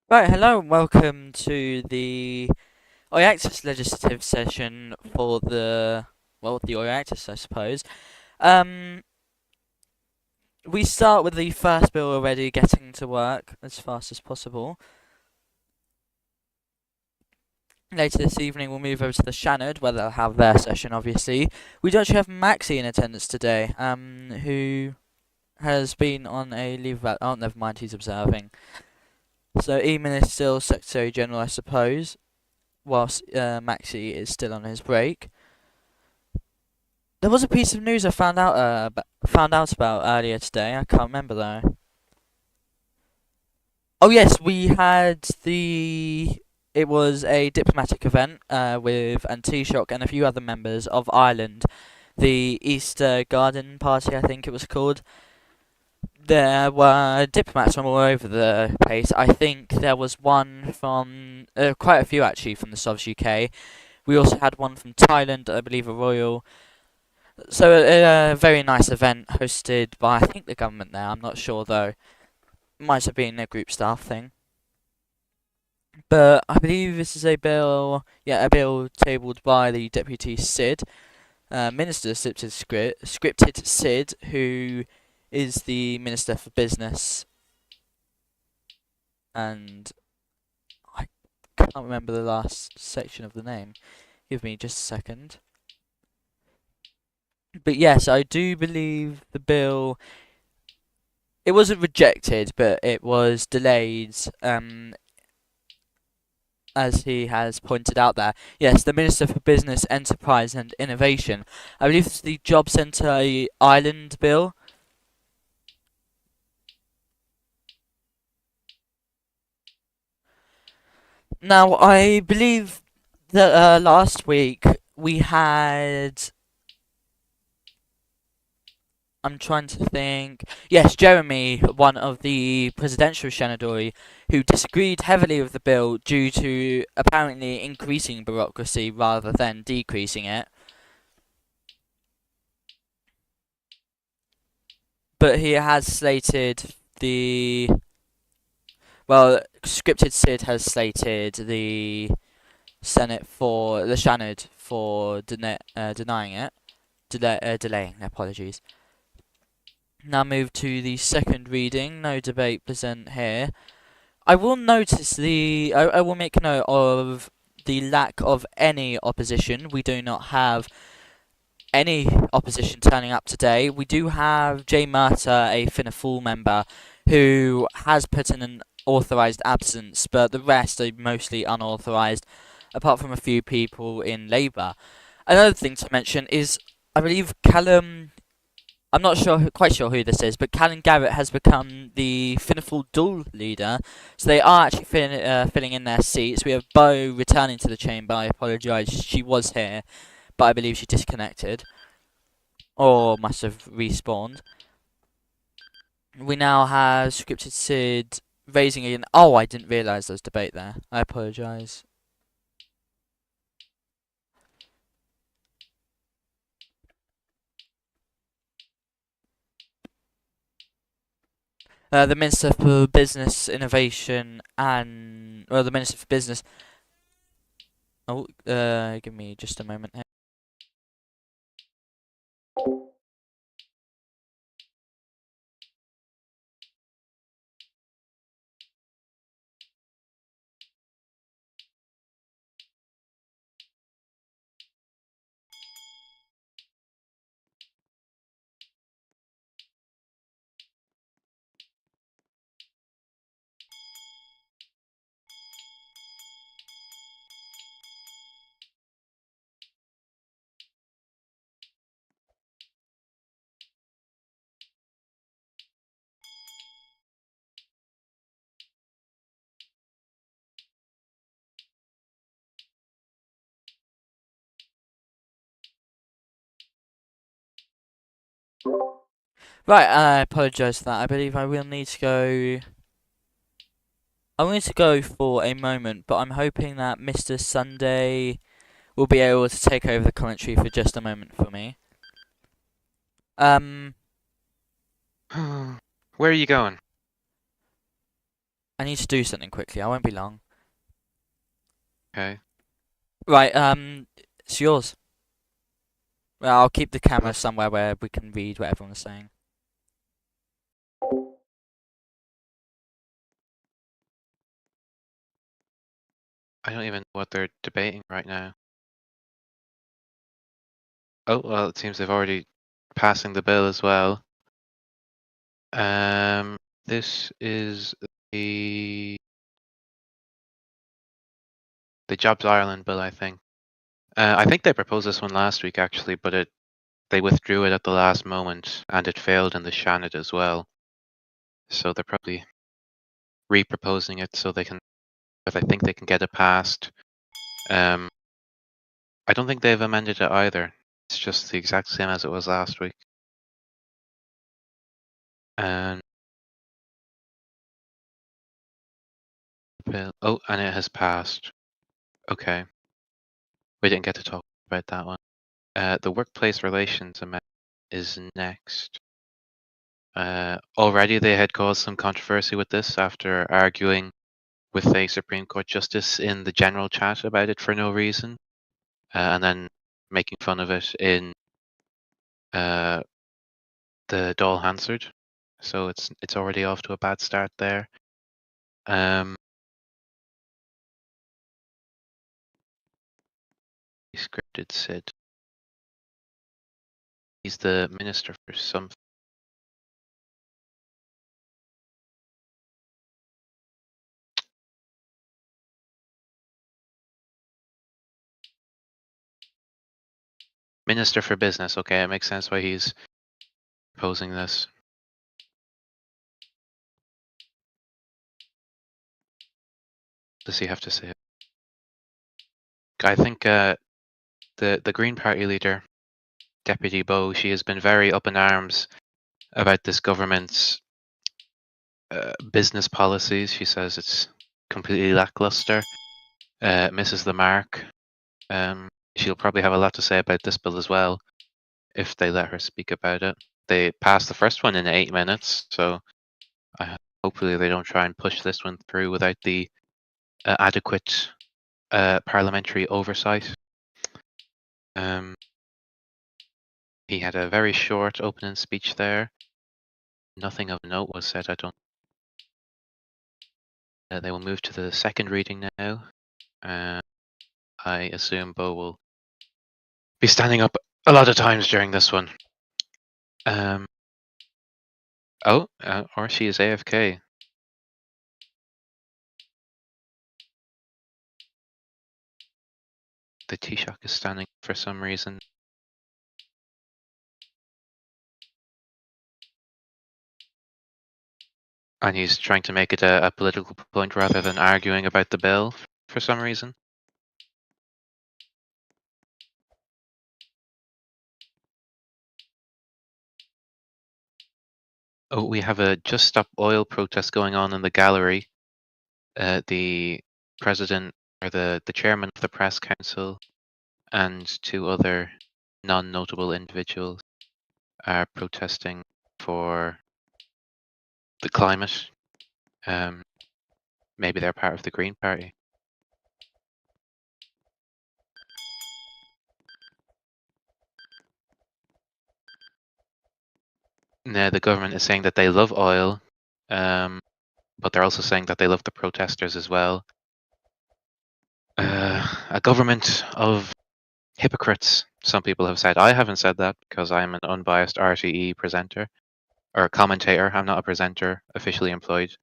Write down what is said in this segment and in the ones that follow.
Right, hello and welcome to the Oireachtas legislative session for the Oireachtas, I suppose. Um, we start with the first bill already, getting to work as fast as possible. Later this evening, we'll move over to the Shannon, where they'll have their session, obviously. We do actually have Maxie in attendance today, who has been on a leave of... Oh, never mind, he's observing. So Eamon is still Secretary General, I suppose, whilst Maxie is still on his break. There was a piece of news I found out about earlier today. I can't remember though. Oh yes, we had the. It was a diplomatic event with Taoiseach and a few other members of Ireland. The Easter Garden Party, I think it was called. There were diplomats from all over the place. I think there was one from quite a few actually from the Sovs UK. We also had one from Thailand, I believe, a royal. So a very nice event hosted by I think the government there. I'm not sure though. Might have been a group staff thing. But I believe this is a bill, yeah, a bill tabled by the Deputy Sid, Minister Scripted Sid, who is the Minister for Business, and I can't remember the last section of the name. Give me just a second. But yes, I do believe the bill. It wasn't rejected, but it was delayed. As he has pointed out there. Yes, the Minister for Business, Enterprise and Innovation. I believe it's the Job Centre Ireland Bill. Now, I believe that last week we had. I'm trying to think. Yes, Jeremy, one of the presidential Shanadori, who disagreed heavily with the bill due to apparently increasing bureaucracy rather than decreasing it. But he has slated the well, scripted Sid has slated the Senate for the Shannon for denying it, delaying. Apologies. Now move to the second reading. No debate present here. I will notice I will make note of the lack of any opposition. We do not have any opposition turning up today. We do have Jay Murta, a Fianna Fáil member, who has put in an authorised absence, but the rest are mostly unauthorised, apart from a few people in Labour. Another thing to mention is, I believe Callum. I'm not sure, quite sure who this is, but Callum Garrett has become the Fianna Fáil dual leader, so they are actually filling in their seats. We have Bo returning to the chamber. I apologise, she was here, but I believe she disconnected or must have respawned. We now have scripted Sid raising an. Oh, I didn't realise there was debate there. I apologise. The Minister for Business, Innovation, and the Minister for Business. Oh, give me just a moment here. Right, I apologise for that. I believe I will need to go. I will need to go for a moment, but I'm hoping that Mr. Sunday will be able to take over the commentary for just a moment for me. Where are you going? I need to do something quickly. I won't be long. Okay. Right, it's yours. Well, I'll keep the camera Well, somewhere where we can read what everyone's saying. I don't even know what they're debating right now. Oh, well, it seems they've already passing the bill as well. Um, this is the Jobs Ireland bill, I think. I think they proposed this one last week actually, but they withdrew it at the last moment, and it failed in the Shannon as well. So they're probably re-proposing it so they can, but I think they can get it passed. Um, I don't think they've amended it either. It's just the exact same as it was last week. And oh, and it has passed. Okay, we didn't get to talk about that one. The workplace relations amendment is next. Already they had caused some controversy with this after arguing with a Supreme Court justice in the general chat about it for no reason, and then making fun of it in uh, the Dáil Hansard. So it's already off to a bad start there. Scripted Sid. He's the minister for some. Minister for Business. Okay, it makes sense why he's proposing this. Does he have to say it? I think the Green Party leader, Deputy Bow, she has been very up in arms about this government's business policies. She says it's completely lackluster, misses the mark. She'll probably have a lot to say about this bill as well if they let her speak about it. They passed the first one in 8 minutes, so hopefully they don't try and push this one through without the adequate parliamentary oversight. He had a very short opening speech there. Nothing of note was said, I don't. They will move to the second reading now. I assume Bo will be standing up a lot of times during this one. Or she is AFK. The Taoiseach is standing for some reason. And he's trying to make it a political point rather than arguing about the bill for some reason. Oh, we have a Just Stop Oil protest going on in the gallery. The president, or the chairman of the press council, and 2 other non-notable individuals are protesting for the climate. Maybe they're part of the Green Party. Now, the government is saying that they love oil, but they're also saying that they love the protesters as well. A government of hypocrites, some people have said. I haven't said that because I'm an unbiased RTE presenter or commentator. I'm not a presenter officially employed.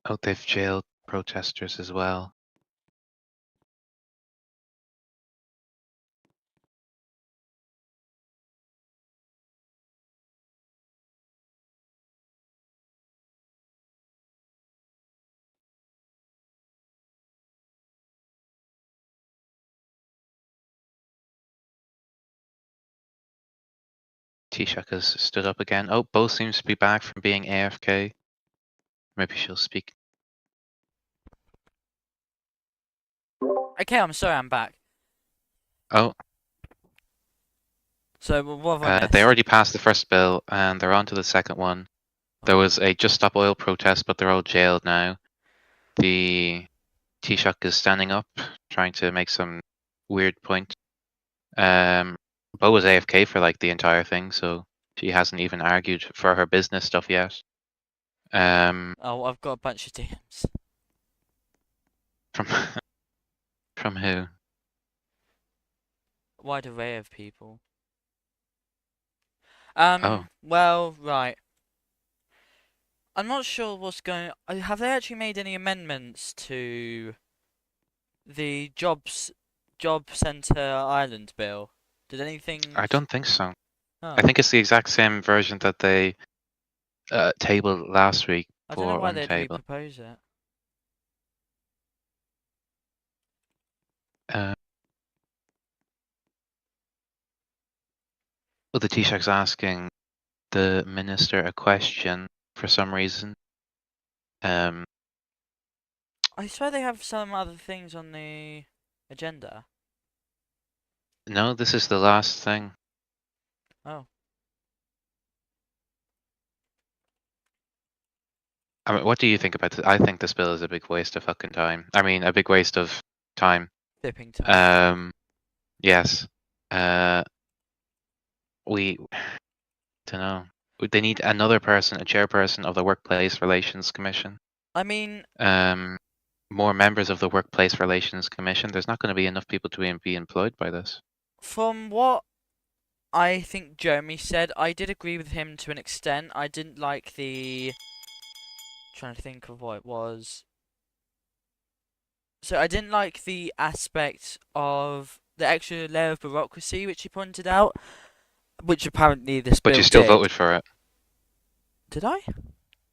Oh, they've jailed protesters as well. Taoiseach has stood up again. Oh, Bo seems to be back from being AFK. Maybe she'll speak. Okay, I'm sorry, I'm back. Oh, So what have I they missed? already passed the first bill and they're on to the second one. There Oh, was a Just Stop Oil protest, but they're all jailed now. The Taoiseach is standing up, trying to make some weird point. Bo was AFK for like the entire thing, so she hasn't even argued for her business stuff yet. oh, I've got a bunch of DMs. From from who? Wide array of people. Oh, Well, right. I'm not sure what's going. Have they actually made any amendments to the job centre Ireland bill? Did anything? I don't think so. I Oh, think it's the exact same version that they tabled last week I don't know for why they'd untable. re-propose it. Uh, well, the Taoiseach's asking the minister a question for some reason. Um, I swear they have some other things on the agenda. no, this is the last thing. Oh, I mean, what do you think about this? I think this bill is a big waste of fucking time. I mean, a big waste of time. tipping time. Um, yes. Uh, we don't know. They need another person, a chairperson of the Workplace Relations Commission. I mean, Um, more members of the Workplace Relations Commission. There's not going to be enough people to be employed by this. from what I think Jeremy said, I did agree with him to an extent. I didn't like the. Trying to think of what it was. So I didn't like the aspect of the extra layer of bureaucracy which he pointed out, which apparently this But you bill still did. voted for it. Did I?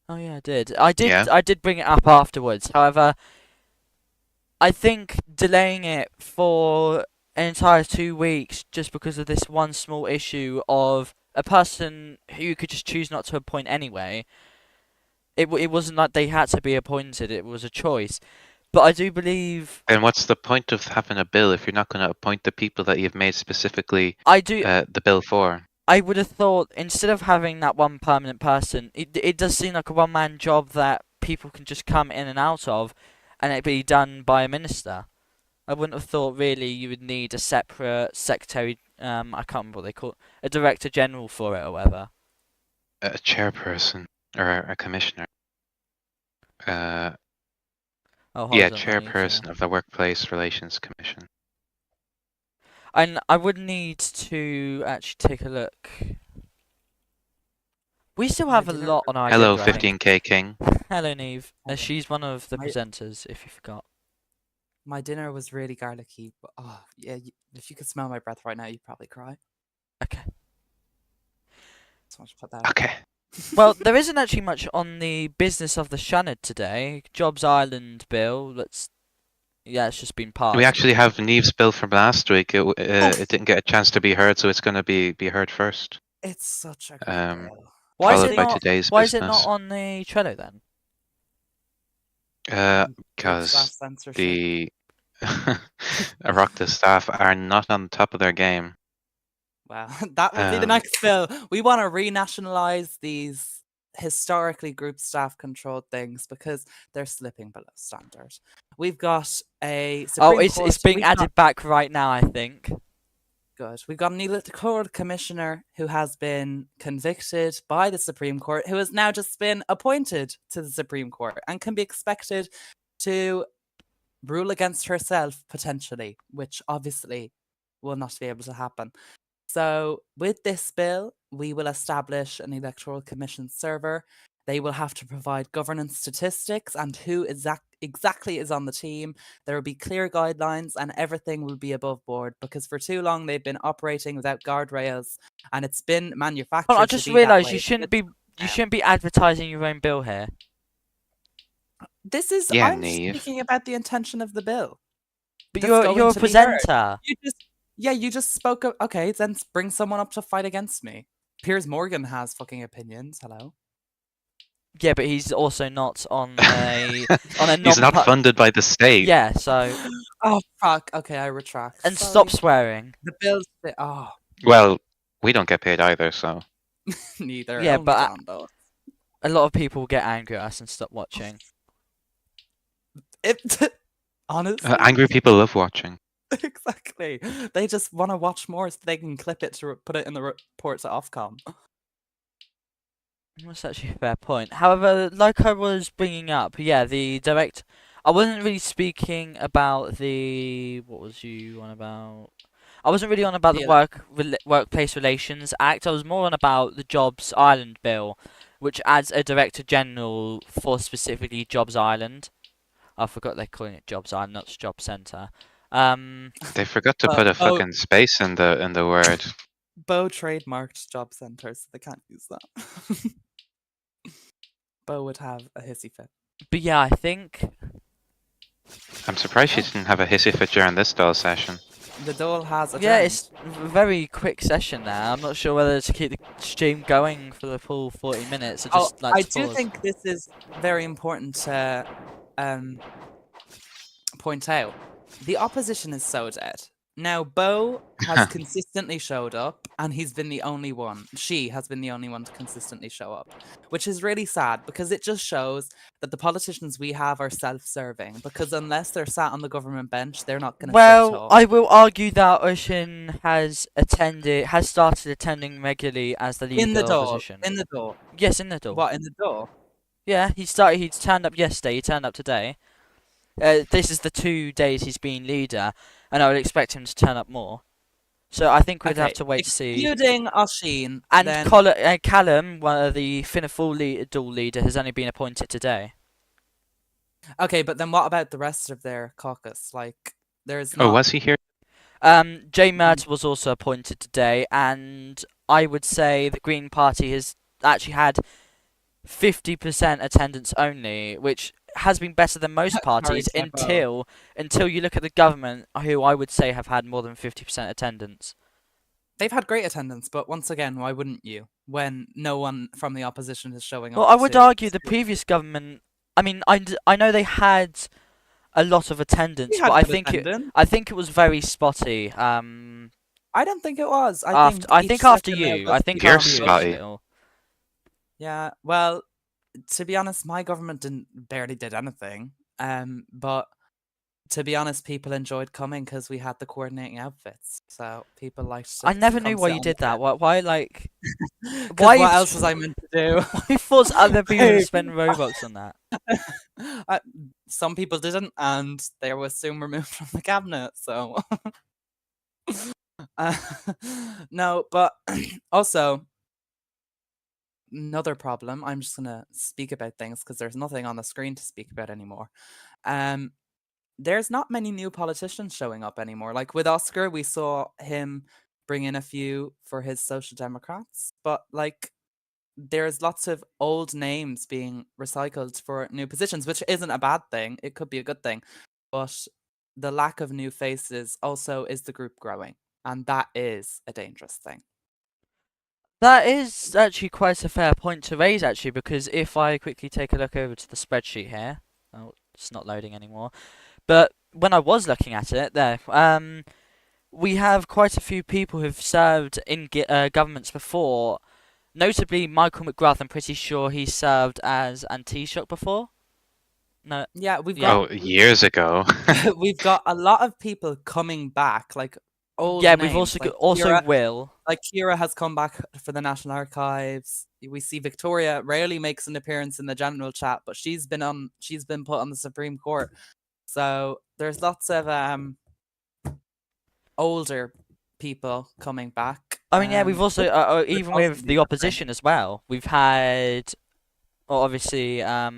Oh yeah, I did. I did. Yeah. I did bring it up afterwards. However, I think delaying it for an entire 2 weeks just because of this one small issue of a person who you could just choose not to appoint anyway. It wasn't like they had to be appointed. It was a choice. But I do believe Then what's the point of having a bill if you're not going to appoint the people that you've made specifically I do. the bill for? I would have thought instead of having that one permanent person, it does seem like a one-man job that people can just come in and out of, and it be done by a minister. I wouldn't have thought really you would need a separate secretary. I can't remember what they call it, a director general for it or whatever. A chairperson or a commissioner. Uh, Oh, yeah, hold on, I need to. chairperson of the Workplace Relations Commission. And I would need to actually take a look. We still My have a dinner. lot on our Hello, agenda, I think. 15K King. Hello, Neve. Hello. She's one of the My presenters, if you forgot. my dinner was really garlicky, but oh yeah, if you could smell my breath right now, you'd probably cry. Okay. Just want to put that out Okay. Well, there isn't actually much on the business of the Shannon today. Jobs Island bill. Yeah, it's just been We passed. actually have Neve's bill from last week. Oh, It didn't get a chance to be heard, so it's going to be heard first, it's such a great bill. Why is followed it by Honestly, not? today's Why is it not business. on the Trello then? group staff Because censorship. the Oireachtas staff are not on top of their game. Wow, that will be the Um, next bill. We want to renationalize these historically group staff controlled things because they're slipping below standard. We've got a Oh, Supreme Court. it's being We've got added back right now, I think. good. We've got an electoral commissioner who has been convicted by the Supreme Court, who has now just been appointed to the Supreme Court and can be expected to rule against herself potentially, which obviously will not be able to happen. So, with this bill, we will establish an electoral commission server. They will have to provide governance statistics and who exactly is on the team. There will be clear guidelines and everything will be above board because for too long they've been operating without guardrails and it's been Well, I manufactured to just be that realised way. you shouldn't be advertising your own bill here. This is, yeah, I'm Neve. speaking about the intention of the bill. But That's going you're a to be heard. presenter. You just spoke of, okay, then bring someone up to fight against me. Piers Morgan has fucking opinions. Hello. Yeah, but he's also not on a He's non. not funded by the state. Yeah, so Oh fuck. Okay, I retract. and Sorry. stop swearing. The bills. Oh, Well, we don't get paid either, so. neither. Yeah, Only but John does. a lot of people get angry at us and stop watching. It honestly, Angry people love watching. exactly. They just want to watch more so they can clip it to put it in the report to Ofcom. That's actually a fair point. However, like I was bringing up, yeah, the direct. I wasn't really speaking about the. What was you on about? I wasn't really on about the Yeah. Workplace Relations Act. I was more on about the Jobs Island bill, which adds a Director General for specifically Jobs Island. I forgot they're calling it Jobs Island, not Job Centre. They forgot to put a Bo, fucking space in the word. Bo trademarked job centre, so they can't use that. Bo would have a hissy fit. but yeah, I think I'm surprised she didn't have a hissy fit during this doll session. The doll has a yeah, it's a very quick session now. I'm not sure whether to keep the stream going for the full 40 minutes or just like I to do pause. think this is very important to point out. The opposition is so dead. Now, Bo has consistently showed up, and he's been the only one. She has been the only one to consistently show up, which is really sad because it just shows that the politicians we have are self-serving. Because unless they're sat on the government bench, they're not going to Well, talk. I will argue that Ocean has started attending regularly as the leader In the of the door. opposition. In the door. Yes, in the door. What, in the door? Yeah, he started. He turned up yesterday. He turned up today. This is the 2 days he's been leader, and I would expect him to turn up more. So I think we'd have to wait to see. Excluding Oshin, And then... Callum, one of the Fianna Fáil dual leader, has only been appointed today. Okay, but then what about the rest of their caucus? Like, there's Oh, not... was he here? Jay Murd was also appointed today, and I would say the Green Party has actually had 50% attendance only, which has been better than most parties Sorry, Steph-O. until you look at the government, who I would say have had more than 50% attendance. They've had great attendance, but once again, why wouldn't you? When no one from the opposition is showing up. Well, I would argue the previous government. I mean, I know they had a lot of attendance, but I think it was very spotty. I don't think it was. I think after you. I think You're after you. spotty. Still. Yeah. Well, to be honest, my government barely did anything. But to be honest, people enjoyed coming because we had the coordinating outfits, so people liked. I never knew why you did that. Why like? Why? What else was I meant to do? I thought other people would spend Robux on that. Some people didn't, and they were soon removed from the cabinet. So, no, but also another problem. I'm just gonna speak about things because there's nothing on the screen to speak about anymore. There's not many new politicians showing up anymore. Like with Oscar, we saw him bring in a few for his Social Democrats, but like there's lots of old names being recycled for new positions, which isn't a bad thing. It could be a good thing. But the lack of new faces also is the group growing, and that is a dangerous thing. That is actually quite a fair point to raise, actually, because if I quickly take a look over to the spreadsheet here, oh, it's not loading anymore. But when I was looking at it, there, we have quite a few people who've served in governments before. Notably, Michael McGrath. I'm pretty sure he served as Taoiseach before. No. Yeah, we've Yeah. got years ago. we've got a lot of people coming back, like old Yeah, names, we've also like got Kira, Will. like Kira has come back for the National Archives. We see Victoria rarely makes an appearance in the general chat, but she's been put on the Supreme Court. So there's lots of older people coming back. I mean, yeah, we've also even with the possibly opposition as well. We've had, well, obviously, the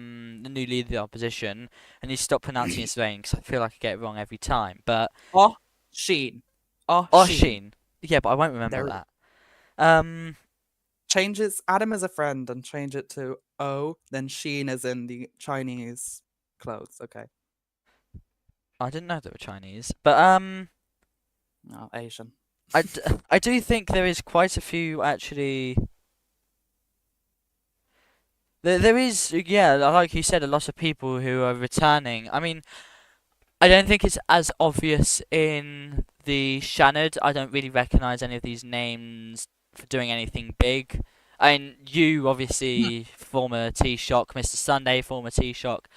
new leader of the opposition, and he stopped pronouncing his name because I feel like I get it wrong every time. But Sheen. Sheen. Yeah, but I won't remember that. Changes Adam as a friend and change it to O, then Sheen is in the Chinese clothes. Okay. I didn't know they were Chinese, but No, Asian. I do think there is quite a few actually. There is, yeah, like you said, a lot of people who are returning. I mean, I don't think it's as obvious in the Shannon. I don't really recognise any of these names for doing anything big. I mean, you obviously former T-Shock, Mr. Sunday, former T-Shock.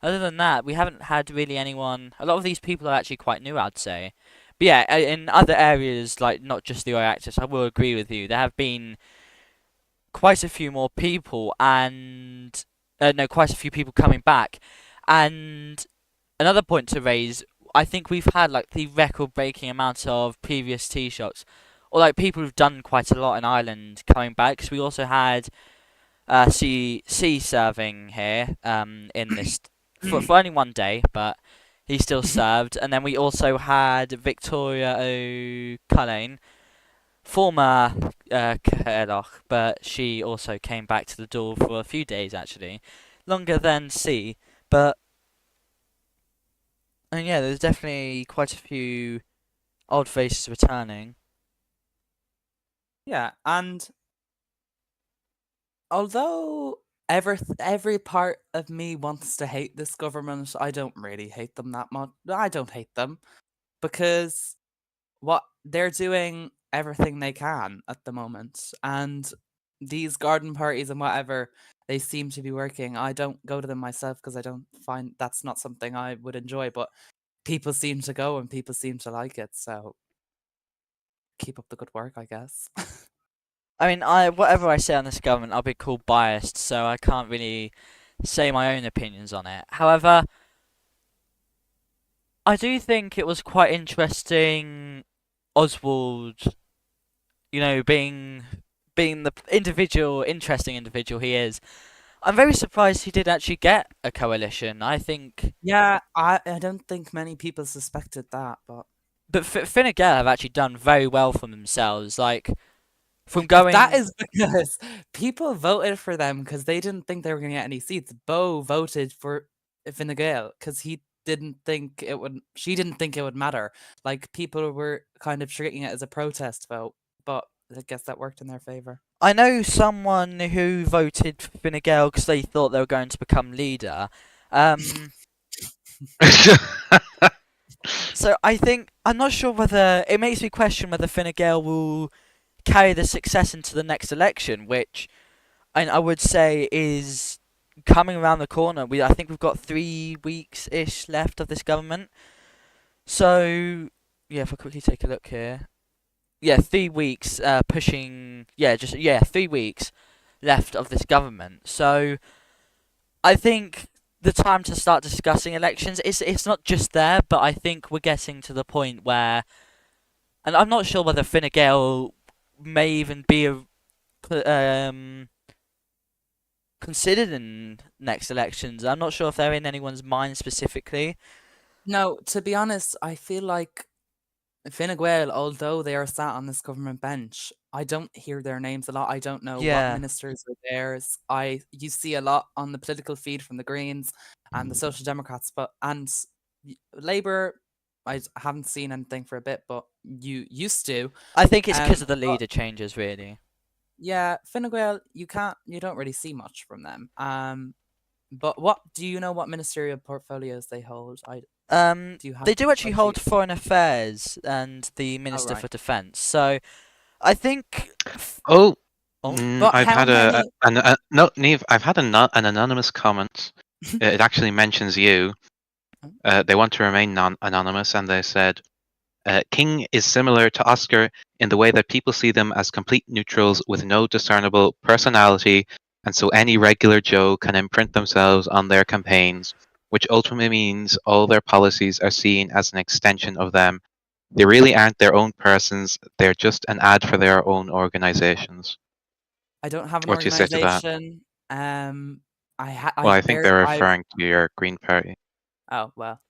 Other than that, we haven't had really anyone. A lot of these people are actually quite new, I'd say. But yeah, in other areas, like not just the Oireachtas, I will agree with you. There have been quite a few more people, and no, quite a few people coming back. And another point to raise, I think we've had like the record-breaking amount of previous T-Shocks, or like people who've done quite a lot in Ireland coming back. Because we also had C serving here in this for only one day, but he still served. And then we also had Victoria O'Cullen, former Kerloch, but she also came back to the door for a few days actually, longer than C. But and yeah, there's definitely quite a few old faces returning. Yeah, and although every part of me wants to hate this government, I don't really hate them that much. I don't hate them because what they're doing everything they can at the moment, and these garden parties and whatever, they seem to be working. I don't go to them myself because I don't find that's not something I would enjoy, but people seem to go and people seem to like it, so keep up the good work, I guess. I mean, I whatever I say on this government, I'll be called biased, so I can't really say my own opinions on it. However, I do think it was quite interesting, Oswald, being the interesting individual he is. I'm very surprised he did actually get a coalition. I think, Yeah, I don't think many people suspected that, but but Fine Gael have actually done very well for themselves. Like from but that going, is because people voted for them because they didn't think they were going to get any seats. Bo voted for Fine Gael because he didn't think it would. She didn't think it would matter. Like people were kind of treating it as a protest vote, but I guess that worked in their favor. I know someone who voted for Fine Gael because they thought they were going to become leader. Um, so I think I'm not sure whether it makes me question whether Fine Gael will carry the success into the next election, which I would say is coming around the corner. I think we've got 3 weeks ish left of this government. So yeah, if I quickly take a look here, yeah, 3 weeks. Pushing. Yeah, 3 weeks left of this government. So I think the time to start discussing elections it's not just there, but I think we're getting to the point where, and I'm not sure whether Fine Gael may even be considered in next elections. I'm not sure if they're in anyone's mind specifically. No, to be honest, I feel like Fine Gael, although they are sat on this government bench, I don't hear their names a lot. I don't know what Yeah, ministers are theirs. You see a lot on the political feed from the Greens and the Social Democrats, but Labour, haven't seen anything for a bit, but you used to. I think it's because of the But leader changes, really. yeah, Fine Gael, you don't really see much from them. But what do you know what ministerial portfolios they hold? I do you have They do actually like hold foreign affairs and the oh minister right. for defence. So I think. Oh, Oh, But I've how had many no, Neve. I've had an anonymous comment. It actually mentions you. They want to remain anonymous, and they said King is similar to Oscar in the way that people see them as complete neutrals with no discernible personality, and so any regular Joe can imprint themselves on their campaigns, which ultimately means all their policies are seen as an extension of them. They really aren't their own persons, they're just an ad for their own organizations. I don't have an What do you say to that? organization. Well, I I think barely they're I've referring to your Green Party. oh well.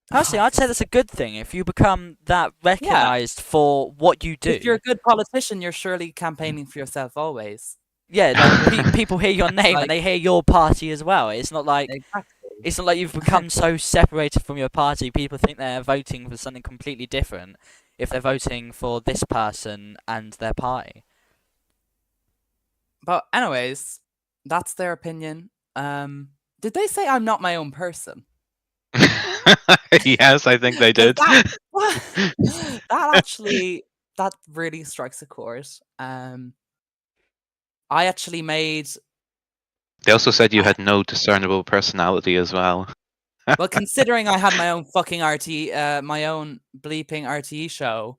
honestly, I'd say that's a good thing if you become that Yeah, recognised for what you if you're do. a good politician, you're surely campaigning for yourself always. Yeah, like people hear your name and Like they hear your party as well. exactly. It's not like you've become so separated from your party. People think they're voting for something completely different if they're voting for this person and their party. But anyways, That's their opinion. Did they say I'm not my own person? Yes, I think they 'Cause did. that actually that really strikes a chord. I actually made They also said you had no discernible personality as well. well, considering I had my own fucking my own bleeping RTE show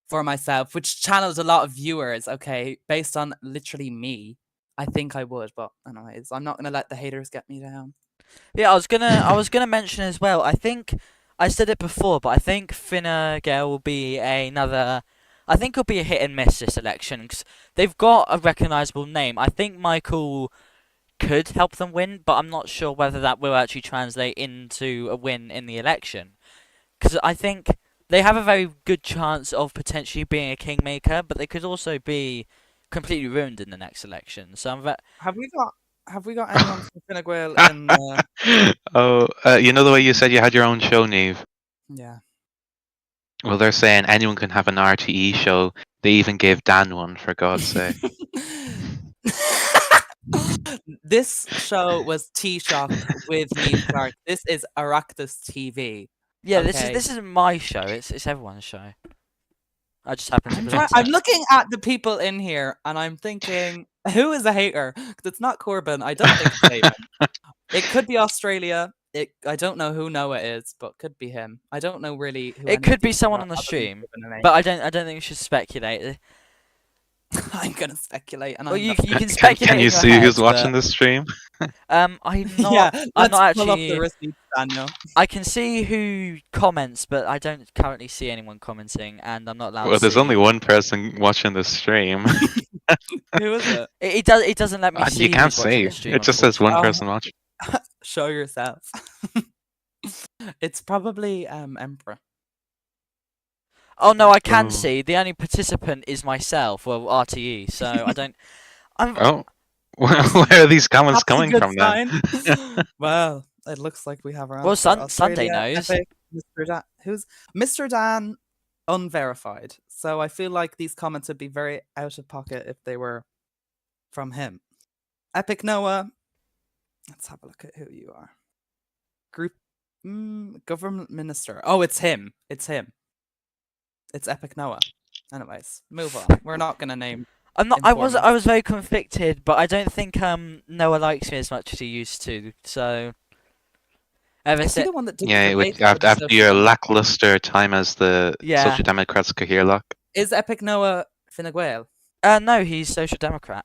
for myself, which channeled a lot of viewers, okay, based on literally me, I think I would. But anyways, I'm not gonna let the haters get me down. Yeah, I was gonna mention as well. I think I said it before, but I think Fine Gael will be another. I think it'll be a hit and miss this election because they've got a recognisable name. I think Michael could help them win, but I'm not sure whether that will actually translate into a win in the election. Because I think they have a very good chance of potentially being a kingmaker, but they could also be completely ruined in the next election. So Have we got anyone from Fine Gael in the Oh, you know the way you said you had your own show, Neve? yeah. Well, they're saying anyone can have an RTE show. They even gave Dan one, for God's sake. This show was Taoiseach with Neve Clark. This is Oireachtas TV. yeah, Okay. this isn't my show. It's everyone's show. I just happen to present I'm it. looking at the people in here and I'm thinking, who is a hater? 'Cause it's not Corbyn. I don't think it's Eamon. It could be Australia. I don't know who Noah is, but could be him. I don't know really who It any of could be these people someone are on the other than stream, Corbyn and but I don't think we should speculate. I'm gonna speculate, and Well, I'm you not. you can Can speculate in you your see head, who's watching but the stream? I'm Yeah, not. I'm let's not pull up the actually. receipts, Daniel. I can see who comments, but I don't currently see anyone commenting, and I'm not allowed Well, to there's only see. one person watching the stream. Who is it? It doesn't let me You see can't who's watching see. the stream, It just says one unfortunately. person watching. Show yourself. It's probably Emperor. Oh no, I can Oh. see. The only participant is myself, well RTE. So I don't. I'm. Oh. Where are these comments That's a coming good from then? sign. Well, it looks like we have our Well, answer. Sunday Australia, knows. Epic, Mr. Dan. Who's Mr. Dan? Unverified. So I feel like these comments would be very out of pocket if they were from him. Epic Noah. Let's have a look at who you are. Group government minister. Oh, it's him. It's him. It's Epic Noah. Anyways, move on. We're not gonna name I'm not. I was informants. very conflicted, but I don't think Noah likes me as much as he used to. So ever Is he since, the one that did Yeah, the it debate would, for the after Social your Democrats? lackluster time as the yeah. Social Democrats Cahirlock. Is Epic Noah Fine Gael? No, he's Social Democrat.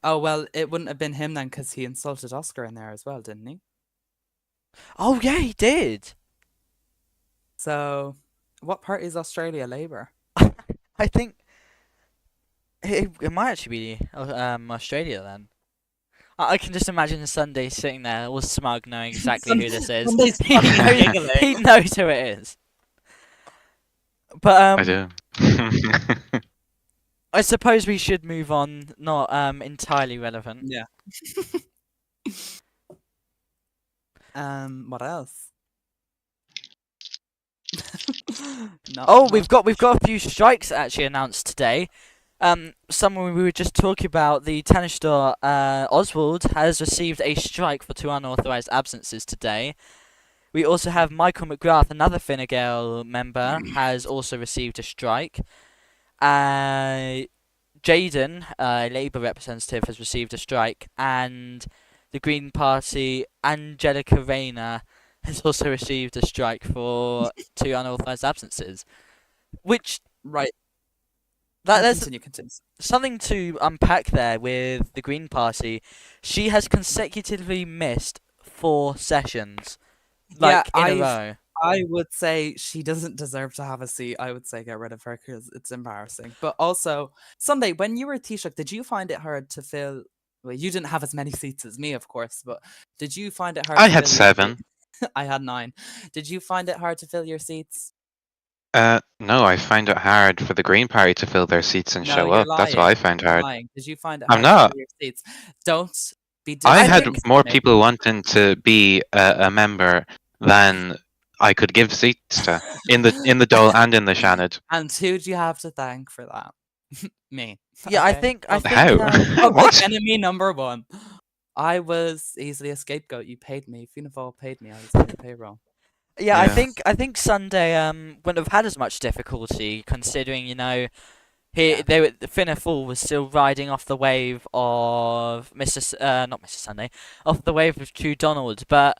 Oh well, it wouldn't have been him then because he insulted Oscar in there as well, didn't he? Oh yeah, he did. So, what party is Australia? Labour. I think it might actually be Australia then. I can just imagine Sunday sitting there, all smug, knowing exactly who this is. Sunday's he fucking knows. giggling. He knows who it is. But I do. I suppose we should move on. Not entirely relevant. Yeah. What else? Not Oh, much. we've got a few strikes actually announced today. Someone we were just talking about, the Tavistock Oswald has received a strike for 2 unauthorised absences today. We also have Michael McGrath, another Fine Gael member, has also received a strike. Jaden, a Labour representative, has received a strike, and the Green Party, Angelica Rayner, has also received a strike for 2 unauthorised absences. Which Right. there's Continue. something to unpack there with the Green Party. She has consecutively missed 4 sessions, like Yeah, in a row. I would say she doesn't deserve to have a seat. I would say get rid of her because it's embarrassing. But also, Sunday, when you were Taoiseach, did you find it hard to fill? Well, you didn't have as many seats as me, of course, but did you find it hard I to had fill your 7. seats? I had 9. Did you find it hard to fill your seats? No, I find it hard for the Green Party to fill their seats and No, show you're up. That's what lying. I find You're hard. lying. Did you find it I'm hard to not. fill your seats? Don't be I had disrespecting more me. people wanting to be a member than I could give seats to in the Dole and in the Shannon. And who do you have to thank for that? Me. Yeah, Okay. I think How? Public What? enemy number one. I was easily a scapegoat. You paid me. Fianna Fáil paid me. I was on your payroll. yeah, Yeah. I think Sunday wouldn't have had as much difficulty considering, you know, Yeah. Fianna Fáil was still riding off the wave of not Mr. Sunday, off the wave of True Donald, but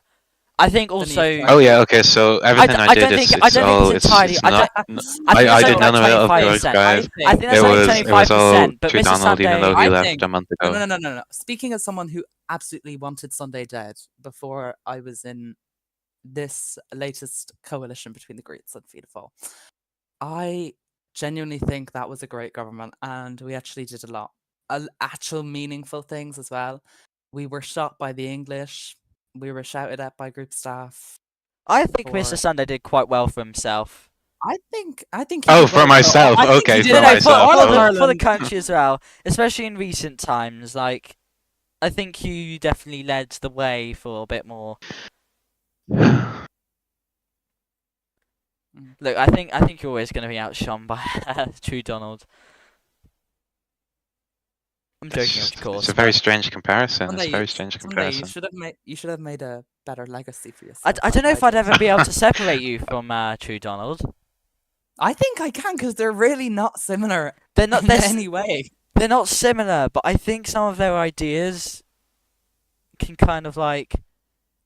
I think The Niamh also Oh yeah. Tribe. Okay. So everything I did, I it's don't think it's all entirely. it's not. I think I that's only did like none of it of George 25%. Drive. I I think that's think only It was all 25%. But True Mr. Donald, even though Sunday, he I left think a month ago. no. Speaking as someone who absolutely wanted Sunday dead before I was in this latest coalition between the Greens and Fianna Fáil, I genuinely think that was a great government, and we actually did a lot, actual meaningful things as well. We were shot by the English. We were shouted at by group staff. I think Mr. For Sunday did quite well for himself. I think he Oh, did for well myself. I think he Okay, did No, for well no, for myself. all of Oh. for the Ireland. country as well, especially in recent times. Like, I think you definitely led the way for a bit more. Mm. Look, I think you're always going to be outshone by True Donald. I'm joking, of It's course, a very but strange comparison. It's a Someday, very strange someday comparison. you should have made a better legacy for yourself. I don't know if I'd did. ever be able to separate you from True Donald. I think I can because they're really not similar They're not. in any way. They're not similar, but I think some of their ideas can kind of like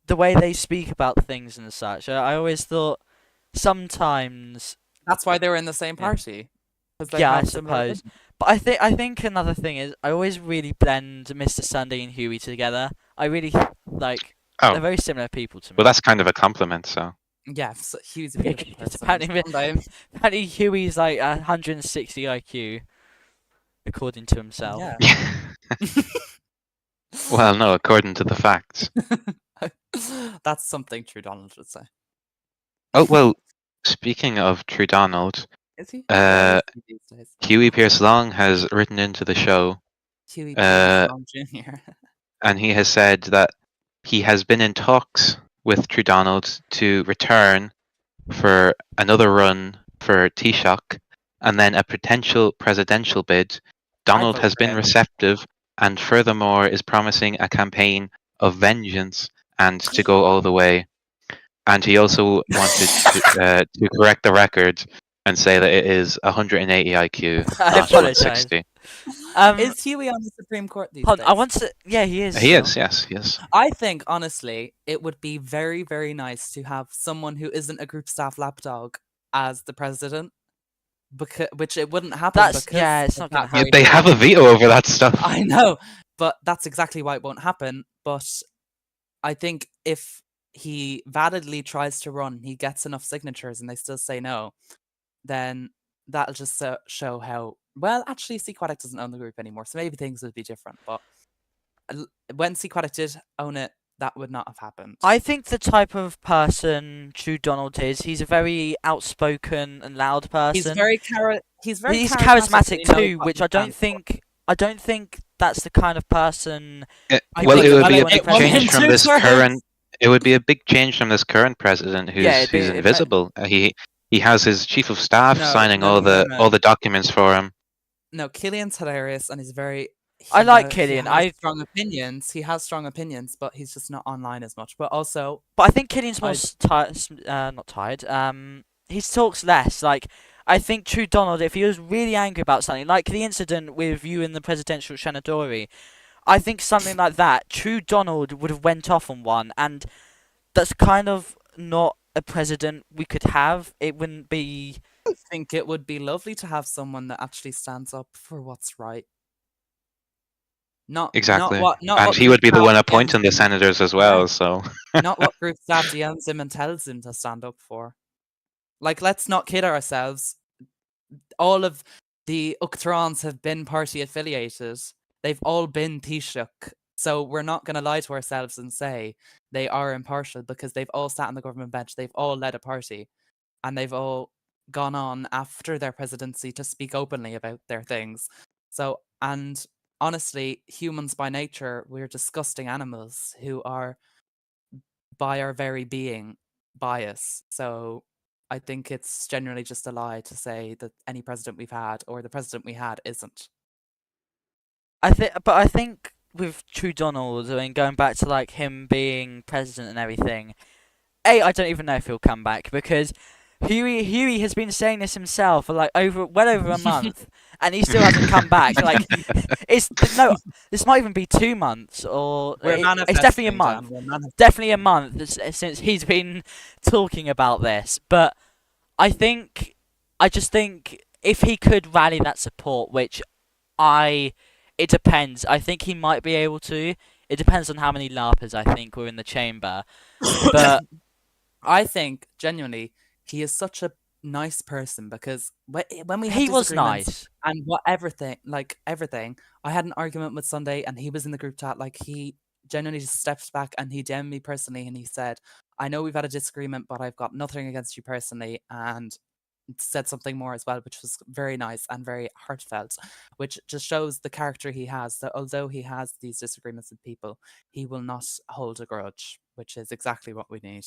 the way they speak about things and such. I always thought sometimes, That's why they were in the same Yeah. party. Because they yeah, I have similar suppose. vision. But I think another thing is I always really blend Mr. Sunday and Huey together. I really like Oh, they're very similar people to me. well, that's kind of a compliment. So Yeah, so Hugh's a beautiful It's person. apparently Huey's like 160 IQ, according to himself. Yeah. well, no, according to the facts. That's something True Donald would say. Oh well, speaking of True Donald, Is he? Uh, Where is he these days? Huey Pierce Long has written into the show, Huey uh, Pierce Long Jr. and he has said that he has been in talks with True Donald to return for another run for Taoiseach, and then a potential presidential bid. Donald vote has for been him. receptive, and furthermore is promising a campaign of vengeance and to go all the way. And he also wanted to correct the record and say that it is 180 IQ, I not apologise. 160. Is Huey on the Supreme Court these Hold days? on, I want to. Yeah, he is. He still. is, yes, yes. I think, honestly, it would be very, very nice to have someone who isn't a group staff lapdog as the president, which it wouldn't happen. That's because yeah. It's of not gonna that very happen. They have a veto over that stuff. I know, but that's exactly why it won't happen. But I think if he validly tries to run, he gets enough signatures and they still say no, then that'll just show how well. Actually, Sequadic doesn't own the group anymore, so maybe things would be different. But when Sequadic did own it, that would not have happened. I think the type of person True Donald is, he's a very outspoken and loud person. He's very He's charismatic, charismatic and he knows too, what which he I don't stands for. think that's the kind of person. I Well, think it would that be a it big won't change from introduce this her. current. It would be a big change from this current president, who's Yeah, it'd be- who's it'd- invisible. He has his chief of staff No, signing no, no. all the documents for him. No, Killian's hilarious and he's very. I like he Killian. has strong opinions. He has strong opinions, but he's just not online as much. But also, But I think Killian's more not tired. He talks less. Like I think True Donald, if he was really angry about something, like the incident with you in the presidential Shanadori, I think something like that, True Donald would have went off on one, and that's kind of not a president we could have. It wouldn't be. I think it would be lovely to have someone that actually stands up for what's right. Not Exactly. Not And what he would be the group one staff appointing the DMs him. senators as well. So Not what group staff DMs him and tells him to stand up for. Like, let's not kid ourselves. All of the Uachtarans have been party affiliated. They've all been Taoiseach. So we're not going to lie to ourselves and say they are impartial because they've all sat on the government bench. They've all led a party. And they've all gone on after their presidency to speak openly about their things. So, and honestly, humans by nature, we're disgusting animals who are, by our very being, biased. So I think it's generally just a lie to say that any president we've had or the president we had isn't. But I think with True Donald, I mean, going back to like him being president and everything, I don't even know if he'll come back because Huey has been saying this himself for like well over a month, and he still hasn't come back. Like, no, this might even be 2 months, or We're it's definitely a manifesting, Dan. month. We're manifesting. Definitely a month since he's been talking about this. But I just think if he could rally that support, which it depends. I think he might be able to. It depends on how many LARPers I think were in the chamber. But I think genuinely he is such a nice person because when we had he was disagreements nice. and everything, I had an argument with Sunday and he was in the group chat. Like, he genuinely just stepped back and he DM'd me personally and he said, "I know we've had a disagreement, but I've got nothing against you personally," and said something more as well, which was very nice and very heartfelt, which just shows the character he has. That although he has these disagreements with people, he will not hold a grudge, which is exactly what we need.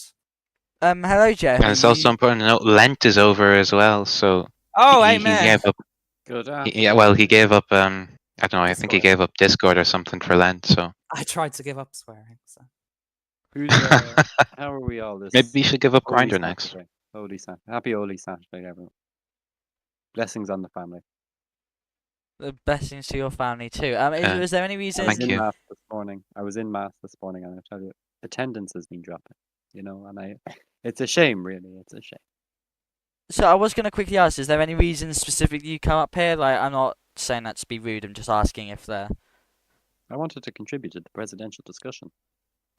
Hello, Jeff. And it's also important to note Lent is over as well, so Oh, he amen. gave up. Good. He gave up. I don't know. I think he Discord. gave up Discord or something for Lent. So I tried to give up swearing. So. Who's how are we all this? maybe you should give up Holy Grinder next. Saturday. Holy Saturday. Happy Holy Saturday, everyone. Blessings on the family. The blessings to your family too. Is there any reason? Thank you. Mass this morning. I was in Mass this morning, and I tell you, attendance has been dropping. And it's a shame, really. It's a shame. So I was gonna quickly ask: is there any reason specific you come up here? Like, I'm not saying that to be rude. I'm just asking if there. I wanted to contribute to the presidential discussion.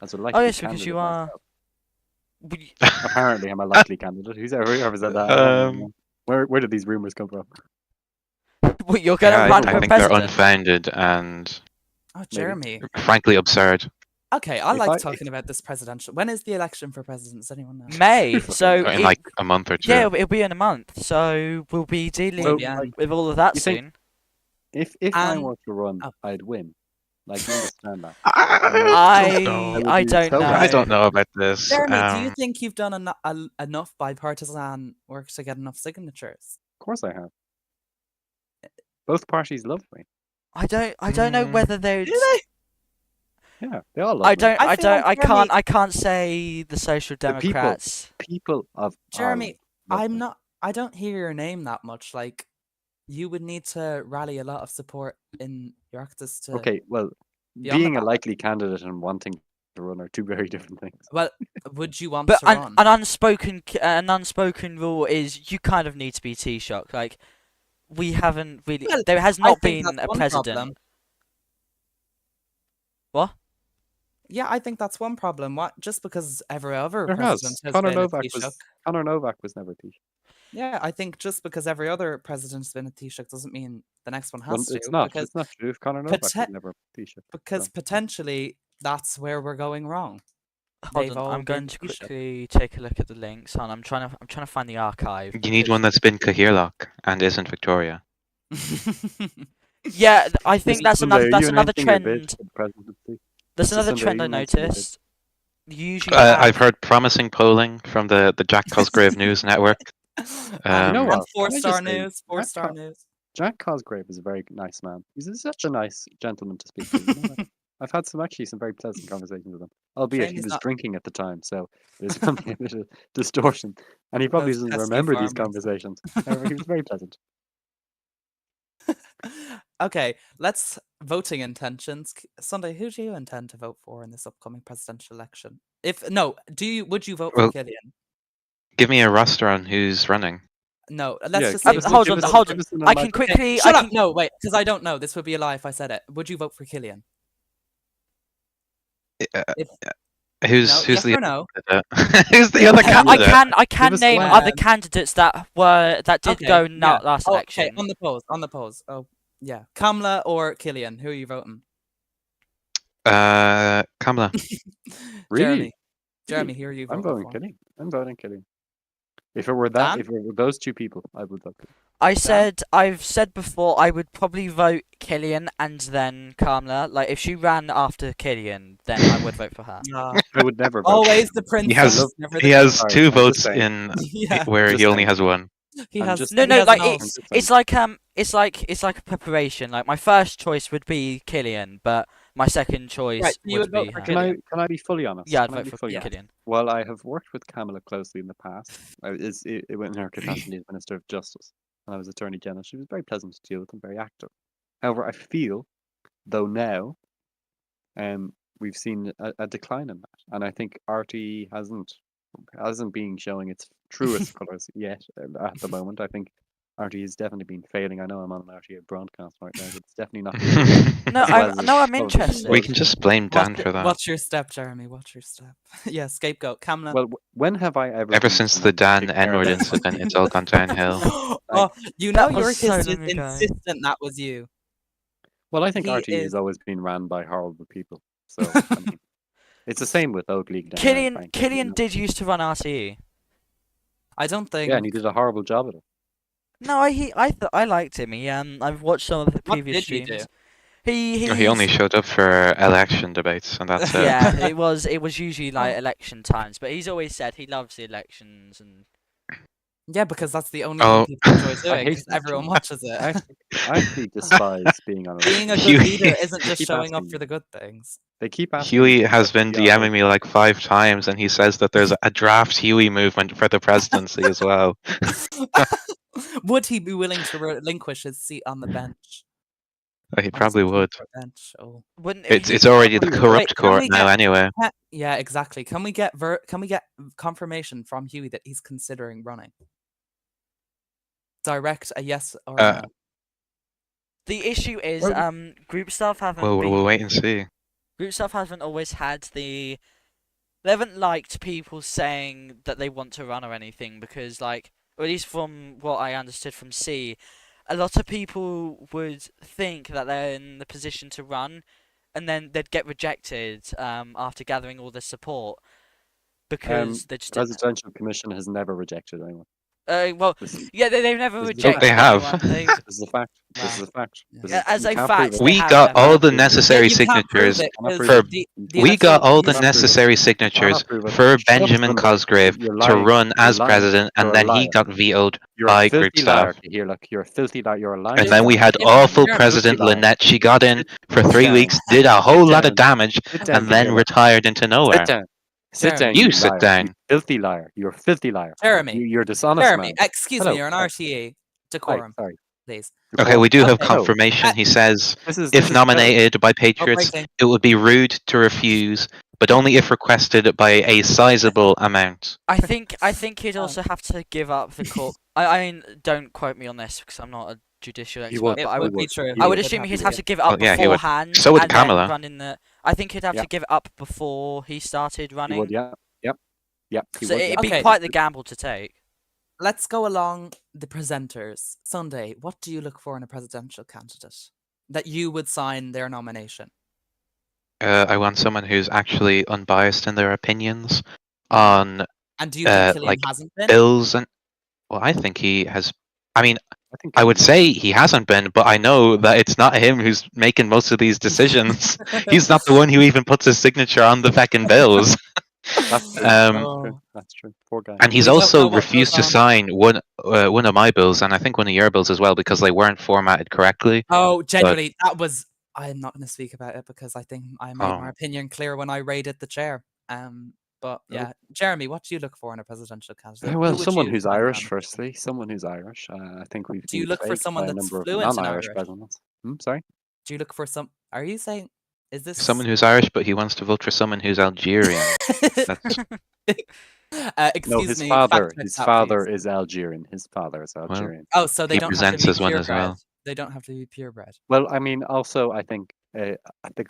As a Oh likely yes, because candidate you are. myself. Apparently, I'm a likely candidate. Whoever said that? I don't know. Where did these rumors come from? You're gonna run I for think they're president? unfounded and Oh, Jeremy. frankly absurd. Okay, I If like I- talking about this presidential. When is the election for president? Does anyone know? May. So In like a month or two. yeah, it'll be in a month. So we'll be dealing So, yeah. with all of that you think- soon. If I And- were to run, oh. I'd win. Like, you understand that? I don't know. I don't know about this. Jeremy, do you think you've done enough bipartisan work to get enough signatures? Of course I have. Both parties love me. I don't know whether they're. Do they? Yeah, they all love I me. don't. I I feel don't. like I can't say the Social The people- Democrats. People of Jeremy, Ireland love me. I don't hear your name that much. Like, you would need to rally a lot of support in Oireachtas to. Okay, well, be on the being a ballot. likely candidate and wanting to run are two very different things. Well, would you want But to run? an unspoken rule is you kind of need to be Taoiseach. Like, we haven't really. Well, There has I not think been that's a one president. problem. What? Yeah, I think that's one problem. What? Just because every other There president has. has Connor been a Novak Taoiseach. was never Taoiseach. Yeah, I think just because every other president's been a Taoiseach doesn't mean the next one has Well, to. it's not. Because, It's not true. If Connor Novak was poten- never Taoiseach. because so. potentially that's where we're going wrong. Hold They've on, all I'm going been to Taoiseach. quickly take a look at the links. Hold on, I'm trying to find the archive. You need one that's been Cahirlock and isn't Victoria. Yeah, I think Mr. that's Sunday, another are you another announcing your bid trend. for the presidency? That's Mr. another Sunday, trend are I you announcing your bid? noticed. Usually, I've heard promising polling from the Jack Cosgrave News Network. You know Um, what? And Can I just 4-star say, news. 4-star Jack news. Jack Cosgrave is a very nice man. He's such a nice gentleman to speak to. You know that? I've had some very pleasant conversations with him. Albeit Shame he he's was not- drinking at the time, so there's probably a bit of distortion. And he probably Those doesn't pesky remember these farmers. conversations. However, he was very pleasant. Okay, let's voting intentions. Sunday, who do you intend to vote for in this upcoming presidential election? Would you vote for Well, Killian? give me a roster on who's running. No, let's Yeah, just give say us a- hold give on, us a- hold give on. us an I can elect- quickly. Shut I up! can, No, wait, because I don't know. This would be a lie if I said it. Would you vote for Killian? Who's No, who's yes the or no? who's the other Okay, candidate? I can Give us name one. other candidates that did Okay, go yeah. last Oh, election. okay, on the polls. Oh, yeah. Kamala or Killian? Who are you voting? Kamala. Really? Jeremy, who are you I'm voting voting for? Killian. I'm voting Killian. If it were Dan? if it were those two people, I would vote. I've said before, I would probably vote Killian and then Kamala. Like, if she ran after Killian, then I would vote for her. I would never vote. Always the He princess, has never he the has Sorry, two I'm just votes saying. in yeah. where Just he only saying. has one. He I'm has just- No, he no, has like an old. it's like a preparation. Like, my first choice would be Killian, but my second choice Right, you would vote be for her. Killian. Can I be fully honest? Yeah, I'd Can I vote be for fully honest? Killian. Well, I have worked with Kamala closely in the past. In her capacity as Minister of Justice, and I was Attorney General. She was very pleasant to deal with and very active. However, I feel, though now, we've seen a decline in that, and I think RT hasn't been showing its truest colours yet at the moment. I think RT has definitely been failing. I know I'm on an RT broadcast right now, but it's definitely not doing No, as well as it I'm probably interested. We was. can just blame Dan for that. What's your step, Jeremy? What's your step? Yeah, scapegoat. Kamala. Well, when have I ever Ever been since the someone to Dan care N-word about incident, it's all gone downhill. Oh, you know That your was so history is long ago. insistent that was you. Well, I think He RT is- has always been ran by horrible people. So I mean, it's the same with Oak League. Now, frankly, Killian you know. did used to run RTE. I don't think. Yeah, and he did a horrible job at it. No, I liked him. I've watched some of the What previous did he do? streams. He He only he's- showed up for election debates, and that's it. yeah, it was usually like election times, but he's always said he loves the elections and Yeah, because that's the only Oh. thing people enjoy I doing. hate Because this everyone team. watches it. I actually despise being on it. Being a good Huey- leader isn't just Keep showing up asking for the good things. They keep asking. me Huey to has vote been for the DMing me like 5 times, and he says that there's a draft Huey movement for the presidency as well. Would he be willing to relinquish his seat on the bench? He On the probably Supreme would. Court bench? Oh. wouldn't It's already the Wait, corrupt can court we now, get- anyway. Yeah, exactly. Can we get confirmation from Huey that he's considering running? Direct a yes or Uh, no. The issue is Well- group staff haven't Well, been we'll wait and see. group staff haven't always had they haven't liked people saying that they want to run or anything because, like, or at least from what I understood from C, a lot of people would think that they're in the position to run, and then they'd get rejected after gathering all the support because they just didn't. Presidential Commission has never rejected anyone. Well, This is, yeah, they've never This is- rejected they have. anyone. They've, this is a fact. This is a fact. Yeah. This Yeah, is- as you a can't fact, prove it. they We have got never. all the Yeah, you necessary you can't prove signatures. it, Cannot 'cause prove for- it. the We got electoral all the commission- necessary signatures Cannot prove it. for Shut up, Benjamin Sunday. Cosgrave You're to lying. run You're as lying. president, and You're a then he liar. got vetoed You're by a group filthy staff. liar. Here, look, you're a filthy liar. You're a lying. And then we had If awful you're a President filthy liar. Lynette. She got in for Sit 3 down. weeks, did a whole lot of down. damage, Sit down and to then hear that. retired into nowhere. Sit down. Sit Jeremy. down. You You sit liar. down. You filthy liar. You're a filthy liar. Jeremy. You're a dishonest Jeremy, man. excuse Hello. me, you're an Hi. RTA. Hi, Decorum, sorry. please. Okay, we do have Okay. confirmation. He says, This is if nominated by Patriots, breaking. it would be rude to refuse, but only if requested by a sizable amount. I think he'd also have to give up the court. I mean, don't quote me on this because I'm not a judicial He expert, would. but It I would would. be true. I would He assume have he'd to have do to it. give it up Oh, yeah, he would. beforehand. So would and Kamala. then run in the. I think he'd have Yeah. to give it up before he started He running. would, yeah. Yep. He So would, it'd yeah. be Okay. quite the gamble to take. Let's go along the presenters. Sunday, what do you look for in a presidential candidate that you would sign their nomination? I want someone who's actually unbiased in their opinions on And do you think Killian like hasn't been? bills and. Well, I think he has. I mean, I think I would say he hasn't been, but I know that it's not him who's making most of these decisions. He's not the one who even puts his signature on the fucking bills. that's true. Um, That's true. Poor guy. And he's We don't know also what refused to goes on. sign one of my bills, and I think one of your bills as well, because they weren't formatted correctly. Oh, genuinely, that was. I'm not going to speak about it because I think I made Oh. my opinion clear when I raided the chair. But yeah, Jeremy, what do you look for in a presidential candidate? Well, Who would someone you who's sign their Irish, nomination? firstly. Someone who's Irish. I think we've Do you been look for plagued someone by a that's number of fluent in non-Irish Irish? presidents. Sorry? Do you look for some? Are you saying? Is this Someone who's Irish, but he wants to vote for someone who's Algerian. That's excuse No, his me. father. fact check His that, father please. is Algerian. His father is Algerian. Oh, so they he don't have to presents be as one as purebred. well. They don't have to be purebred. Well, I mean, also, I think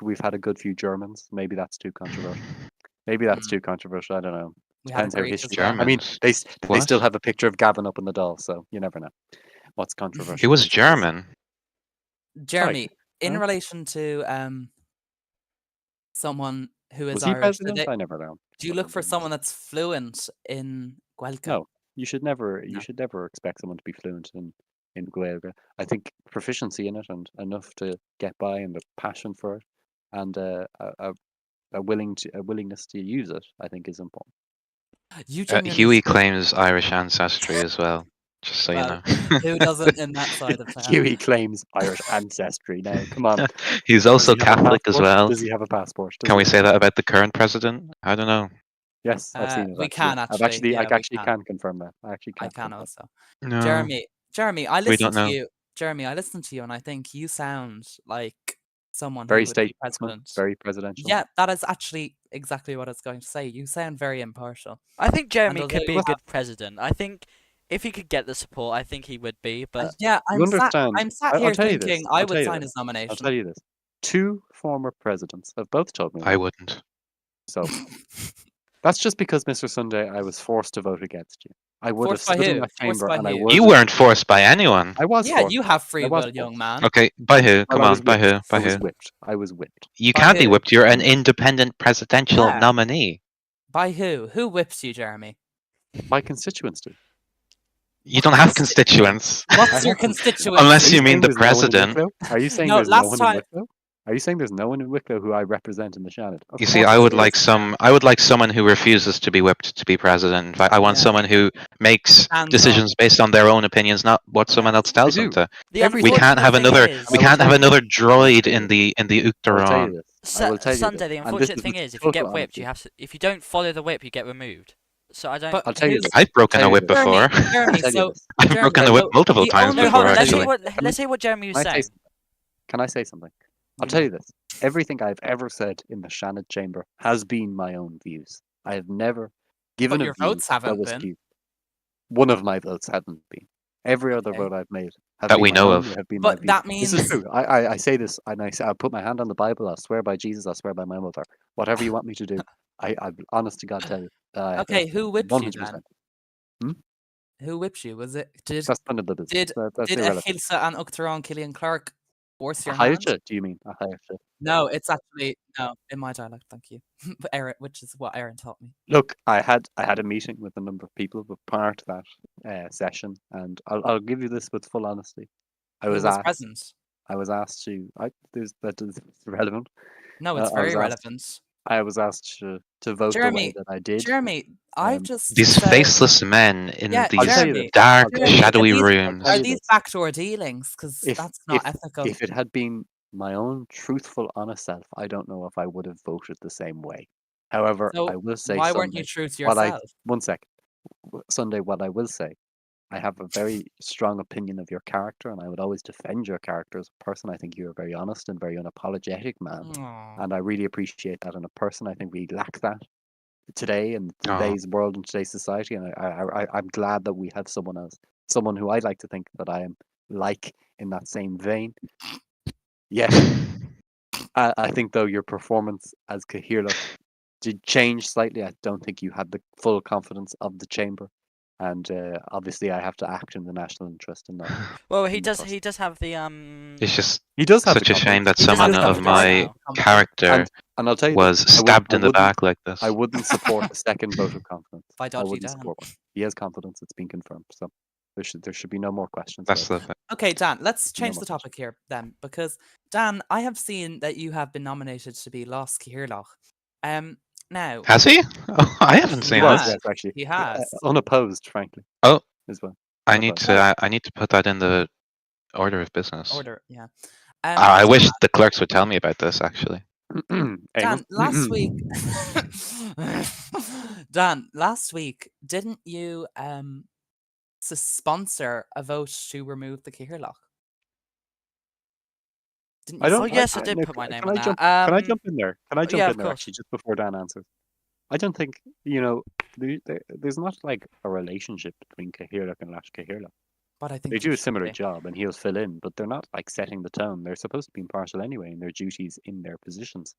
we've had a good few Germans. Maybe that's too controversial. Maybe that's too controversial. I don't know. We had a Depends how Greek as history. well. I mean, Germans? they What? still have a picture of Gavin up in the doll, so you never know what's controversial. He was these days. German. Jeremy, in Huh? relation to someone who is Was he Irish, president? I never know. do you look for someone that's fluent in Guelca? No. you should never expect someone to be fluent in Gaeilge. I think proficiency in it and enough to get by and the passion for it and a willingness to use it, I think, is important. You genuinely Huey speak claims Irish ancestry as well, just so you well. know. Who doesn't in that side of town? Huey claims Irish ancestry. Now, come on. He's Does also he have a Catholic as passport? well. Does he have a passport? Does Can he we have a say that about the current president? I don't know. Yes, I've seen it. We actually. can I've actually. I Yeah, we actually can confirm that. I actually I can. can confirm. also. No. Jeremy, I We listened don't to know. you. Jeremy, I listened to you, and I think you sound like someone Very who would be statesman, president. very presidential. Yeah, that is actually exactly what I was going to say. You sound very impartial. I think Jeremy although could be you a good president. I think if he could get the support, I think he would be. But Yeah, You understand? I'm sat I'll here tell you this. thinking I I'll would tell you sign this. his I'll nomination. tell you this. 2 former presidents have both told me I that. wouldn't. So that's just because, Mr. Sunday, I was forced to vote against you. I would have Forced by stood in who? that Forced chamber by and I who? would. You weren't forced by anyone. I was Yeah, forced. you have I free was will, young forced. man. Okay, by who? Well, Come I was on, by whipped. who? By I was who? whipped. I was whipped. You By can't be who? whipped. You're an independent presidential Yeah. nominee. By who? Who whips you, Jeremy? My constituency. You don't have constituents. What's your have to- constituency? Unless Are you mean saying the there's no one in president. Wicklow? Are you saying No, there's no last one time- in Wicklow? Are you saying there's no one in Wicklow who I represent in the Shannon? You see, I would like someone who refuses to be whipped to be president. In fact, I want Yeah. someone who makes Stands decisions based on their own opinions, not what someone else tells them do. to. the Every- We can't unfortunate have thing another. is, We I will can't tell have you another this. droid I will in the I will tell you Uachtaráin. this. I will tell you Sunday, this. the And unfortunate this thing with is, if you get total whipped, you honesty. have to. If you don't follow the whip, you get removed. So I don't. But I'll tell you who's- this. I've broken Tell a you whip this. before. Jeremy, I'll tell you so this. I've Jeremy, broken a whip so multiple the times only- No, hold before, on. Let's actually. Let's hear what Jeremy was Can I say saying. something? Can I say something? I'll tell you this. Everything I've ever said in the Shannon chamber has been my own views. I have never given But a your view votes haven't that was been. skewed. One of my votes hadn't been. Every other Okay. vote I've made have That been we my know own, of. have been my But views. that This means is true. I say this, and I'll put my hand on the Bible. I'll swear by Jesus. I'll swear by my mother. Whatever you want me to do, I'm honest to God tell you. okay. Who whips you 100%. then? Who whips you? Was it did That's none of the business. That's did irrelevant. Achilsa and Uachtaráin Killian Clark force A your hand? Hayacha, do you mean? A Hayacha. No, it's actually no in my dialect. Thank you, Aaron, which is what Aaron taught me. Look, I had a meeting with a number of people who were part of that session, and I'll give you this with full honesty. I Who was was asked. present? I was asked to. That is irrelevant. No, it's I very was asked- relevant. I was asked to vote the way Jeremy, that I did. Jeremy, I've Um, just These said, faceless men in Yeah, these I'll tell you Jeremy, this. dark, I'll tell you shadowy this. rooms. I'll Are tell you these this. backdoor dealings? Because If- that's not ethical. If it had been my own truthful, honest self, I don't know if I would have voted the same way. However, So I will say why weren't you Sunday, true to what I- yourself? one sec. Sunday, what I will say, I have a very strong opinion of your character, and I would always defend your character as a person. I think you're a very honest and very unapologetic man, Aw. and I really appreciate that in a person. I think we lack that today in Aw. today's world and today's society, and I'm glad that we have someone else, someone who I'd like to think that I am like in that same vein. Yes, I think though your performance as Cahirla did change slightly. I don't think you had the full confidence of the chamber, and obviously I have to act in the national interest in that. Well, in he the does. process. He does have the It's just He does have the such a shame confidence. that He does someone have the of my confidence. character And I'll tell you was this, stabbed in the wouldn't- back like this. I wouldn't support a second vote of confidence. By I dodgy wouldn't Dan. support one. He has confidence. It's been confirmed. So there should be no more questions. That's about the thing. Okay, Dan, let's No change more the topic here then, because Dan, I have seen that you have been nominated to be Las Cahirlach. Now Has he? Oh, I haven't He seen has. this. Yes, actually. he has. Unopposed, frankly. Oh. As well. I need Okay. to put that in the order of business. Order, yeah. I wish the clerks would tell me about this. Actually, Dan, last week, Dan, last week, didn't you sponsor a vote to remove the Cahirlach? Didn't you? I don't. Oh, yes, I did no, put my name can on I that. jump? Can I jump in there? Can I jump yeah, in of there course. actually just before Dan answers? I don't think there's not like a relationship between Cahirlach and Lash Cahirlach. But I think They you do a should similar be. job, and he'll fill in, but they're not like setting the tone. They're supposed to be impartial anyway in their duties in their positions.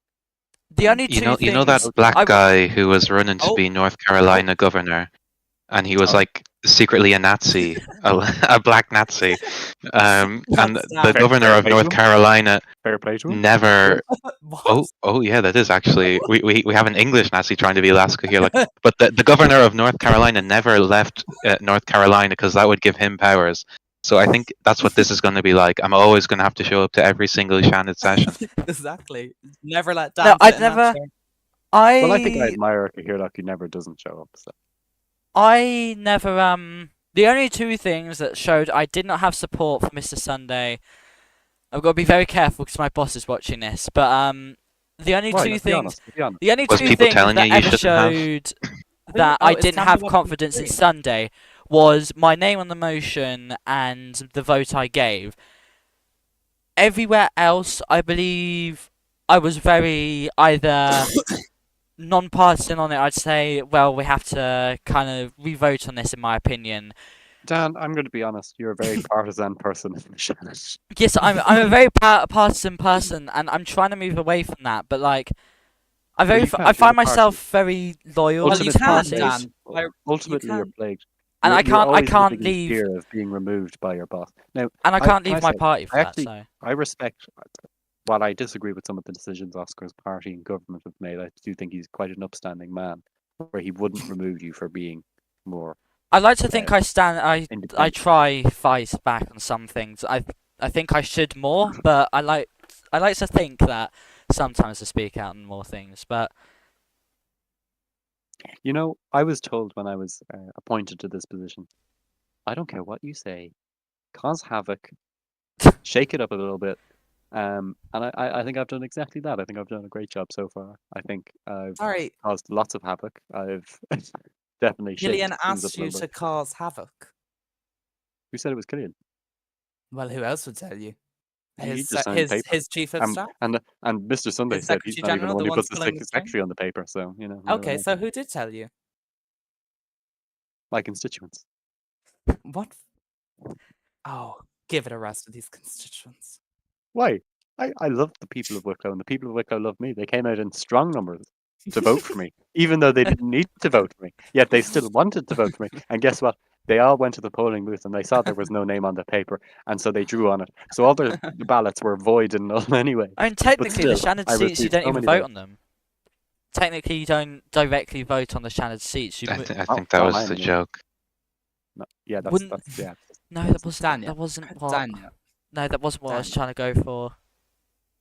The only two you know things that black I w- guy who was running to Oh. be North Carolina governor, and he was Oh. like secretly a Nazi, a black Nazi, and That's the damn. governor Fair of play to North him. Carolina Fair play to him. never. What? Oh yeah, that is actually we have an English Nazi trying to be Alaska here, like, but the governor of North Carolina never left North Carolina because that would give him powers. So I think that's what this is going to be like. I'm always going to have to show up to every single Shannon session. Exactly. Never let No, Dan I'd sit in that never. chair. Well, I think I I admire Kirlock who never doesn't show up. So. I never The only two things that showed I did not have support for Mr. Sunday. I've got to be very careful because my boss is watching this. But the only Why? two Let's be things, honest. Let's be honest. the only Was two people things telling that you ever shouldn't have? showed that Oh, I it's didn't time to have watch confidence in the Sunday was my name on the motion and the vote I gave. Everywhere else, I believe I was very either non-partisan on it. I'd say, well, we have to kind of re-vote on this, in my opinion. Dan, I'm going to be honest. You're a very partisan person in the Shannon. Yes, I'm a very partisan person, and I'm trying to move away from that. But like, Well, you can't. I You're find the myself party. very loyal Well, to you this can, party, Dan. Why- Ultimately, you you're can. plagued. and You're I always can't living in leave, fear of being removed by your boss. Now, and I can't can leave my say, party for I that. actually, So I respect. While I disagree with some of the decisions Oscar's party and government have made, I do think he's quite an upstanding man, where he wouldn't remove you for being more I like to think I stand. I independent. try fight back on some things. I think I should more, but I like to think that sometimes I speak out on more things. But You know, I was told when I was appointed to this position, I don't care what you say, cause havoc, shake it up a little bit. And I think I've done exactly that. I think I've done a great job so far. I think I've Sorry, caused lots of havoc. I've definitely shaken Gillian things up asked a you little to bit. cause havoc. Who said it was Killian? Well, who else would tell you? He just signed the paper. His chief of staff, And Mr. Sunday his said he's secretary not even the general, one the who one puts the pulling the string. secretary on the paper. So, you know, you never Okay, know. so who did tell you? My constituents. What? Oh, give it a rest with these constituents. Why? I love the people of Wicklow, and the people of Wicklow love me. They came out in strong numbers to vote for me, even though they didn't need to vote for me. Yet they still wanted to vote for me. And guess what? They all went to the polling booth and they saw there was no name on the paper, and so they drew on it. So all the ballots were void and null anyway. I mean, But technically, the still, Shannon I seats you received don't so even many vote votes. on them. Technically, you don't directly vote on the Shannon seats. You I think Not that was mine, the anyway. joke. No, yeah, Wouldn't- yeah. no, that wasn't Daniel. what. Daniel. No, that wasn't what I was trying to go for.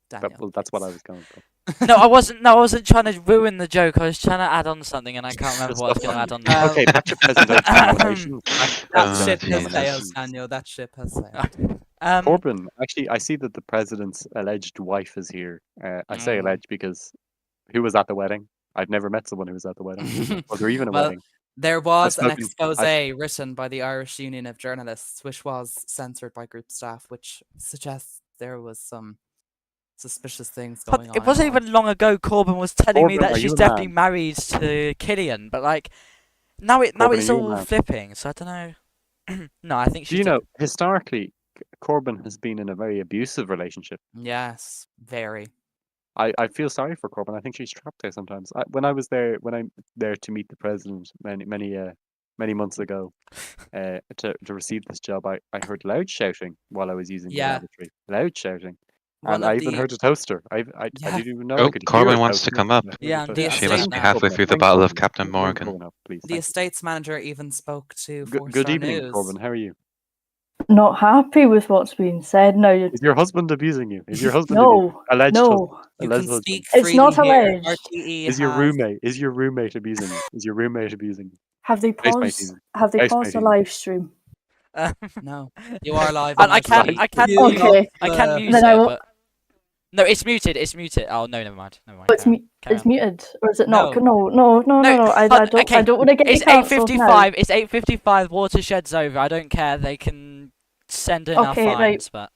Daniel. That's what I was going for. No, I wasn't. No, I wasn't trying to ruin the joke. I was trying to add on something, and I can't remember Just what I was stuff going to on add on. Um, Okay, back to presidential relations. That Oh, ship has Jesus. sailed, Daniel. That ship has sailed. Corbyn, actually, I see that the president's alleged wife is here. I say Oh. alleged because who was at the wedding? I've never met someone who was at the wedding. Was there even a Well, wedding? there was an spoken- expose I've- written by the Irish Union of Journalists, which was censored by group staff, which suggests there was some suspicious things But going on. it wasn't in Ireland. even long ago. Corbyn was telling me Corbyn, that are she's you a definitely man? married to Killian, but like now Corbyn, it's are you a all man? flipping. So I don't know. No, I think Do she's. you know, historically, Corbyn has been in a very abusive relationship. Yes, very. I feel sorry for Corbyn. I think she's trapped there sometimes. When I'm there to meet the president many months ago, to receive this job, I heard loud shouting while I was using the Yeah. lavatory. Loud shouting. One And of I even the heard a toaster. I Yeah. didn't even know Oh, I could hear Corbyn a wants to toaster. come up. I heard a Yeah, toaster. the She must estate be now. halfway Corbyn, through the bring Battle of Corbyn. Captain Bring Morgan. Corbyn up, please. the Thank you. estates manager even spoke to Good Four-Star evening, News. Corbyn. How are you? Not happy with what's being said. No, Is your husband abusing you? Is your husband no, alleged husband? no. You Alleged can husband. speak It's freely not here. alleged. RTE Is your has- roommate abusing you? Is your roommate abusing you? Have they Face paused? painting. Have they Face paused the painting. live stream? No, you are live. And on I can RTE. mute. Okay. I can mute Then it, I will- but no, it's muted. It's muted. Oh no, never mind. Never mind. Oh, it's carry on, carry it's on. muted, or is it not? No. No. I don't. okay, I don't want to get It's you cancelled now. 8:55. It's 8:55. Watershed's over. I don't care. They can send in our Okay, fines, right. but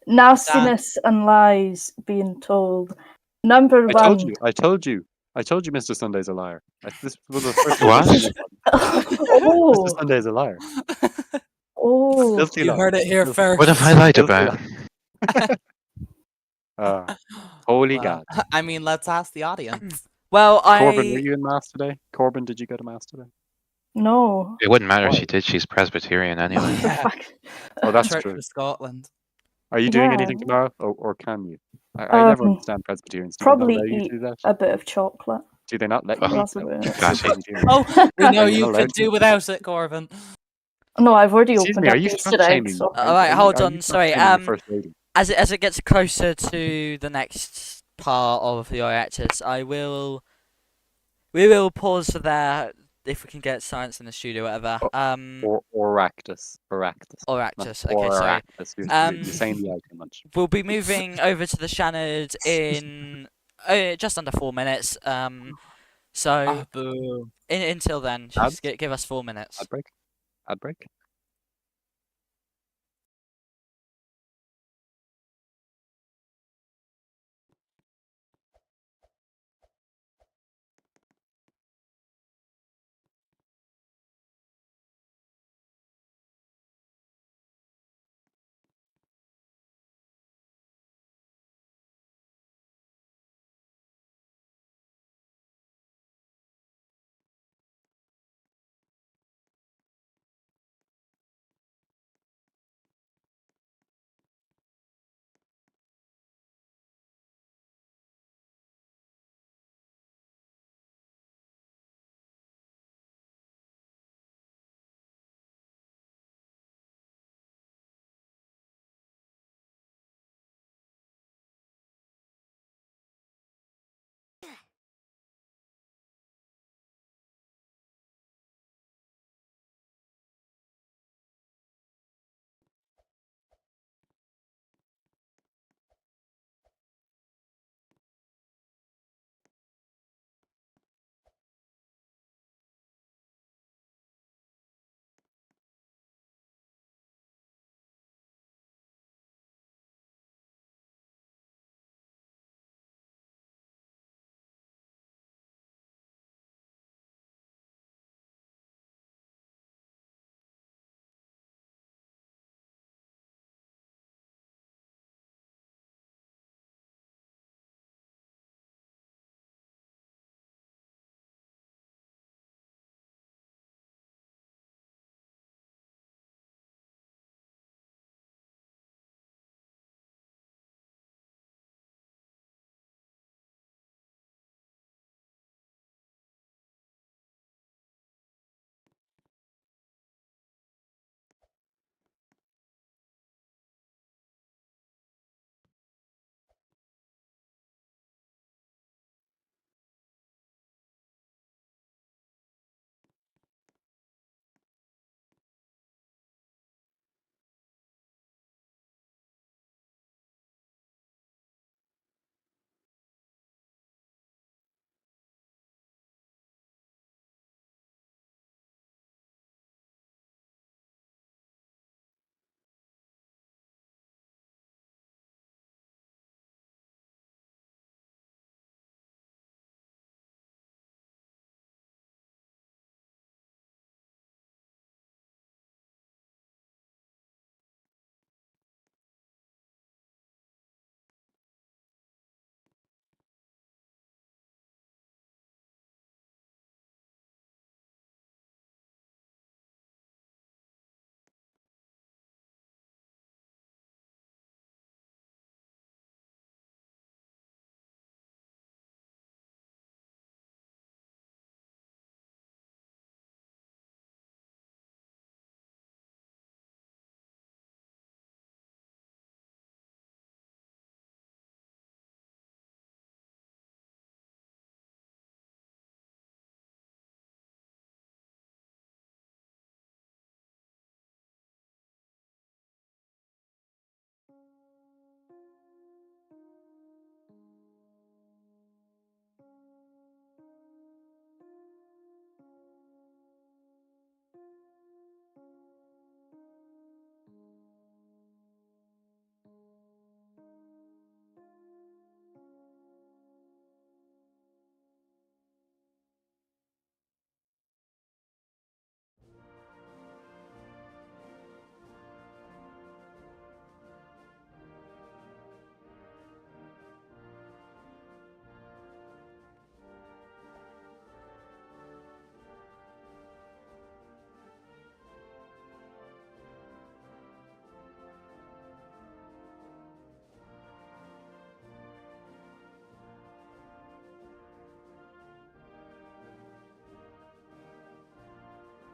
Nastiness and lies being told. Number I told one. you. I told you, Mr. Sunday's a liar. This was the first What? Mr. Oh, Sunday's a liar. oh. Guilty You liar. heard it here Guilty. first. What have I lied Guilty about? liar. Holy Well, God. I mean, let's ask the audience. well, Corbyn, were you in mass today? Corbyn, did you go to mass today? No. It wouldn't matter if Why? she did. She's Presbyterian anyway. Yeah. Fuck. Oh, that's Church true. of Scotland. Are you doing Yeah. anything tomorrow, or can you? I never Um, understand Presbyterians. Do they not Probably allow you to eat do that? a bit of chocolate. Do they not let Oh, you eat? That's No. about it. So Fatty. what are you doing? Oh, we know Are you you not allowed could to? do without it, Corvin. No, I've already Excuse opened me, up are you Easter eggs, shaming? so Alright, hold Are you on, sorry. shaming the first lady? As it gets closer to the next part of the Oireachtas, we will pause for there if we can get science in the studio, whatever. Or Oireachtas. Oireachtas. Not Oireachtas, okay, sorry. Oireachtas. You're saying the I too much. We'll be moving over to the Shannon in just under 4 minutes. So Ah, boo. until then, Ads? just give us 4 minutes. Ad break? Ad break?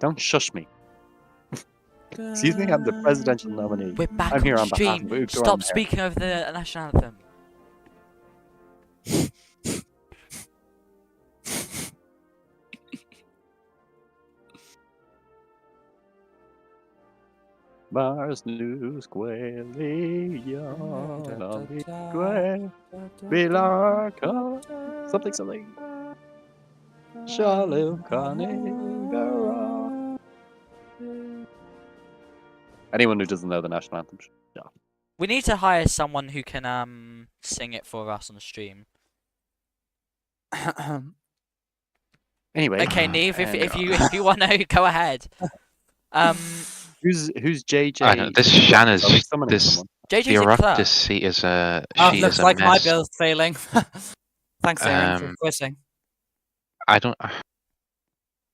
Don't shush me. Excuse me, I'm the presidential nominee. We're back I'm on here on behalf stream. of Uachtar Stop and Hair. speaking over the national anthem. Mars news something. Shalom Kanigara. Anyone who doesn't know the national anthem should stop. We need to hire someone who can sing it for us on the stream. Anyway. Okay, Neve, if you want to go ahead. Who's JJ? I know this Are we Shanna's summoning this someone? JJ's the a clerk. Oireachtas seat is a Oh, she looks is a like my mess. bill's failing. Thanks, Aaron, for Um, quitting. I don't.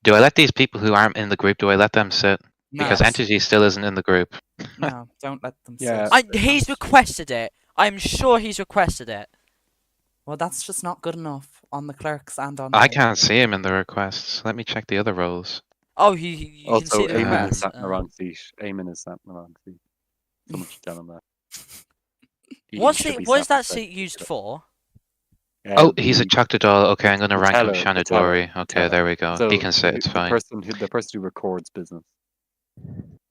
Do I let these people who aren't in the group? Do I let them sit? No, Because Entity still isn't in the group. no, don't let them Yeah. sit. He's requested it. I'm sure he's requested it. Well, that's just not good enough on the clerks and on. I the- can't see him in the requests. Let me check the other roles. Oh, you can Also, see the Eamon request. is sat in the wrong seat. Eamon is sat in the wrong seat. Someone should tell him that. He What should be is that sat seat used for? Oh, he's a Choctadal. Okay, I'm going to the rank him teller, the Shanadori. teller, Okay, there we go. So He can sit. It's the fine. person who records business.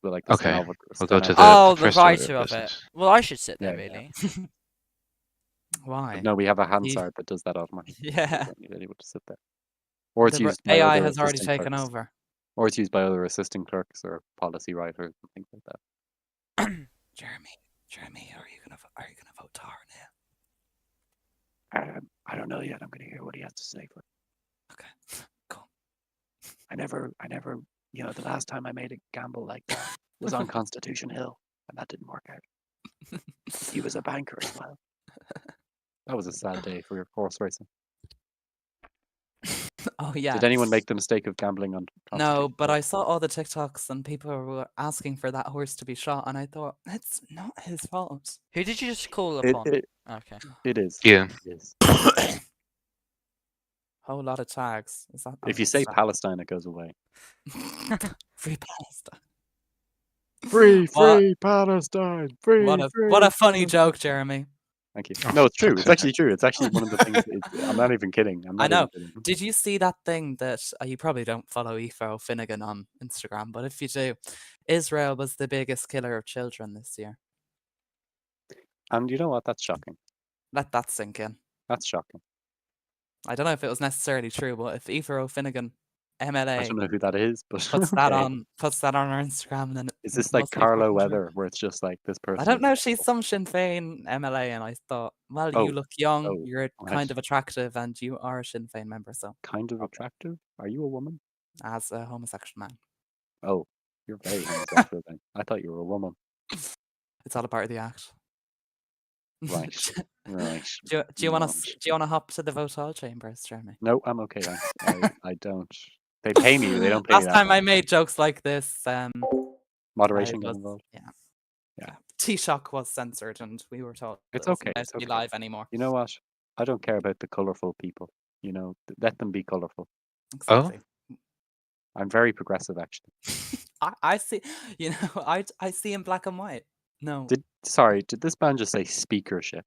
So like the Okay, we'll go to the Oh, the first order writer of it. business. Well, I should sit there, Yeah, really. Why? No, we have a He- Hansard that does that automatically. Yeah. We don't need anyone to sit there. Or it's The used by AI other has already assistant taken clerks. over. Or it's used by other assistant clerks or policy writers and things like that. Jeremy, are you gonna vote Tar now? I don't know yet. I'm going to hear what he has to say. But Okay, cool. I never, the last time I made a gamble like that was on Constitution Hill, and that didn't work out. He was a banker as well. That was a sad day for your horse racing. Oh yeah. Did anyone make the mistake of gambling on Constitution No, but Hill? I saw all the TikToks and people were asking for that horse to be shot, and I thought it's not his fault. Who did you just call It, upon? it, Okay. it is. Yeah. It is. Whole lot of tags. Is that? If you say Palestine, it goes away. Free Palestine. Free What- Palestine. What a funny joke, Jeremy. Thank you. Oh, No, it's true. fuck's It's actually true. It's actually one of the things. I'm not even kidding. I'm I not know. even kidding. Did you see that thing that you probably don't follow Aoife Finnegan on Instagram, but if you do, Israel was the biggest killer of children this year. And you know what? That's shocking. Let that sink in. That's shocking. I don't know if it was necessarily true, but if Aoife O'Finnegan, I MLA, don't know who that is, but puts that okay. puts that on her Instagram, then Is it this like must be Carlo fucking true. Weather, where it's just like this person? I don't is know. like- She's some Sinn Féin MLA, and I thought, well, Oh, you look young, oh, you're right. kind of attractive, and you are a Sinn Féin member. So, kind of attractive. Are you a woman? as a homosexual man, Oh, you're very homosexual then. I thought you were a woman. it's all a part of the act. Right. Right. do you want Right. to hop to the vote all chambers, Jeremy? No, I'm okay. I don't. They pay me. They don't pay me Last that time I much. made jokes like this, Moderation I got was- involved. yeah. T-Shock was censored, and we were told It's it wasn't okay, allowed it's to be okay. live anymore. You know what? I don't care about the colourful people. You know, let them be colourful. Exactly. I'm very progressive, actually. I see. You know, I see in black and white. No, Did this man just say speakership?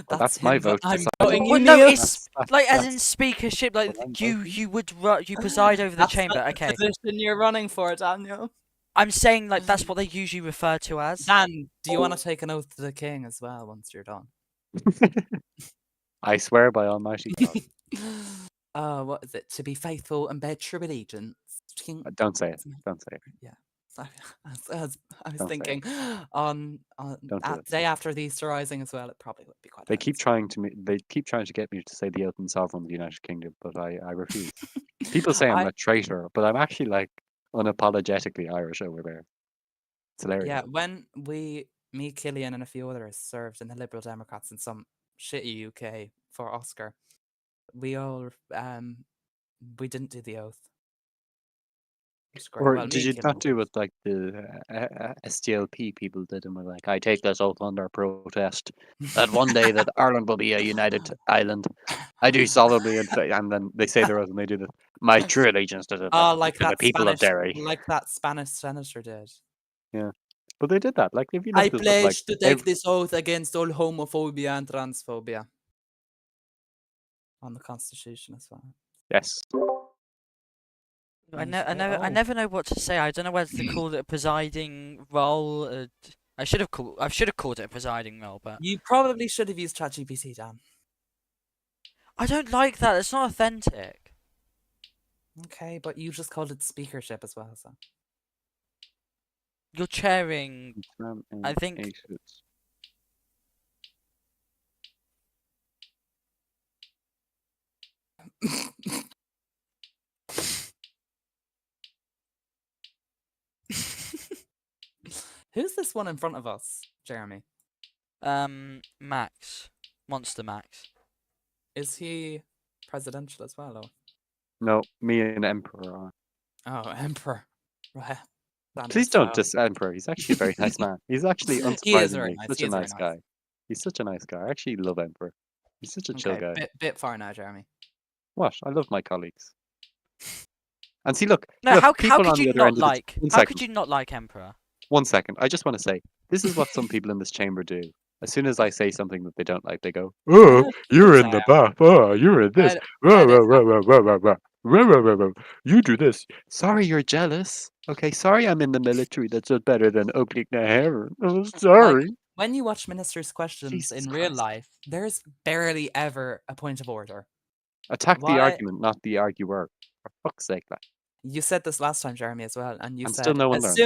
that's my him, but vote to I'm decide. voting you, Well, no, Neil. it's like as in speakership, like what I'm you voting. you would you preside over the That's chamber. not the Okay, position you're running for, Daniel. I'm saying like that's what they usually refer to as. Dan, do you want to take an oath to the king as well once you're done? I swear by Almighty God. What is it? To be faithful and bear true allegiance. to King- Don't say it. Don't say it. Yeah. So, I was Don't say it. thinking on Don't do at it. day after the Easter Rising as well. It probably would be quite. They nice. keep trying to get me to say the oath and sovereign of the United Kingdom, but I refuse. People say I'm a traitor, but I'm actually like unapologetically Irish over there. It's hilarious. Yeah, when me, Killian, and a few others served in the Liberal Democrats in some shitty UK for Oscar, we all we didn't do the oath. It's great. Or Well, me did and you Kim not will. do what like the SDLP people did and were like, I take this oath under protest that one day that Ireland will be a united island. I do solemnly and then they say their oath and they do the my true allegiance to Oh, like to the that people of Spanish, Derry. like that Spanish senator did. But they did that. Like if you I look at like pledge to take this oath against all homophobia and transphobia. On the Constitution as well. yes. I You say, I oh, never know what to say. I don't know whether to call it a presiding role. I should have called it a presiding role, but you probably should have used ChatGPT, Dan. I don't like that. It's not authentic. Okay, but you just called it speakership as well, so. You're chairing. I think. Aces. Who's this one in front of us, Jeremy? Max, Monster Max. Is he presidential as well? Or? No, me and Emperor are. Oh, Emperor. Right. Please don't diss Emperor. He's actually a very nice man. He's actually He is very unsurprisingly nice. such He a is very nice nice. guy. He's such a nice guy. I actually love Emperor. He's such a chill Okay, guy. bit far now, Jeremy. What? I love my colleagues. And see, look, No, look, how people could on the you other not end of like? one How second, could you not like Emperor? 1 second. I just want to say, this is what some people in this chamber do. As soon as I say something that they don't like, they go, "Oh, No, you're people in the say bath. Oh, you're in this. Let- Rah, let it rah, rah, rah, rah, rah, rah. Rah, rah, rah, rah. You do this. Sorry, you're jealous. Okay, sorry, I'm in the military. That's just better than opening the hair. Oh, sorry. when you watch Minister's Questions Jesus in real Christ. life, there's barely ever a point of order. Attack the Why? argument, not the arguer. For fuck's sake, like. You said this last time, Jeremy, as well, and you And said still no one as learns.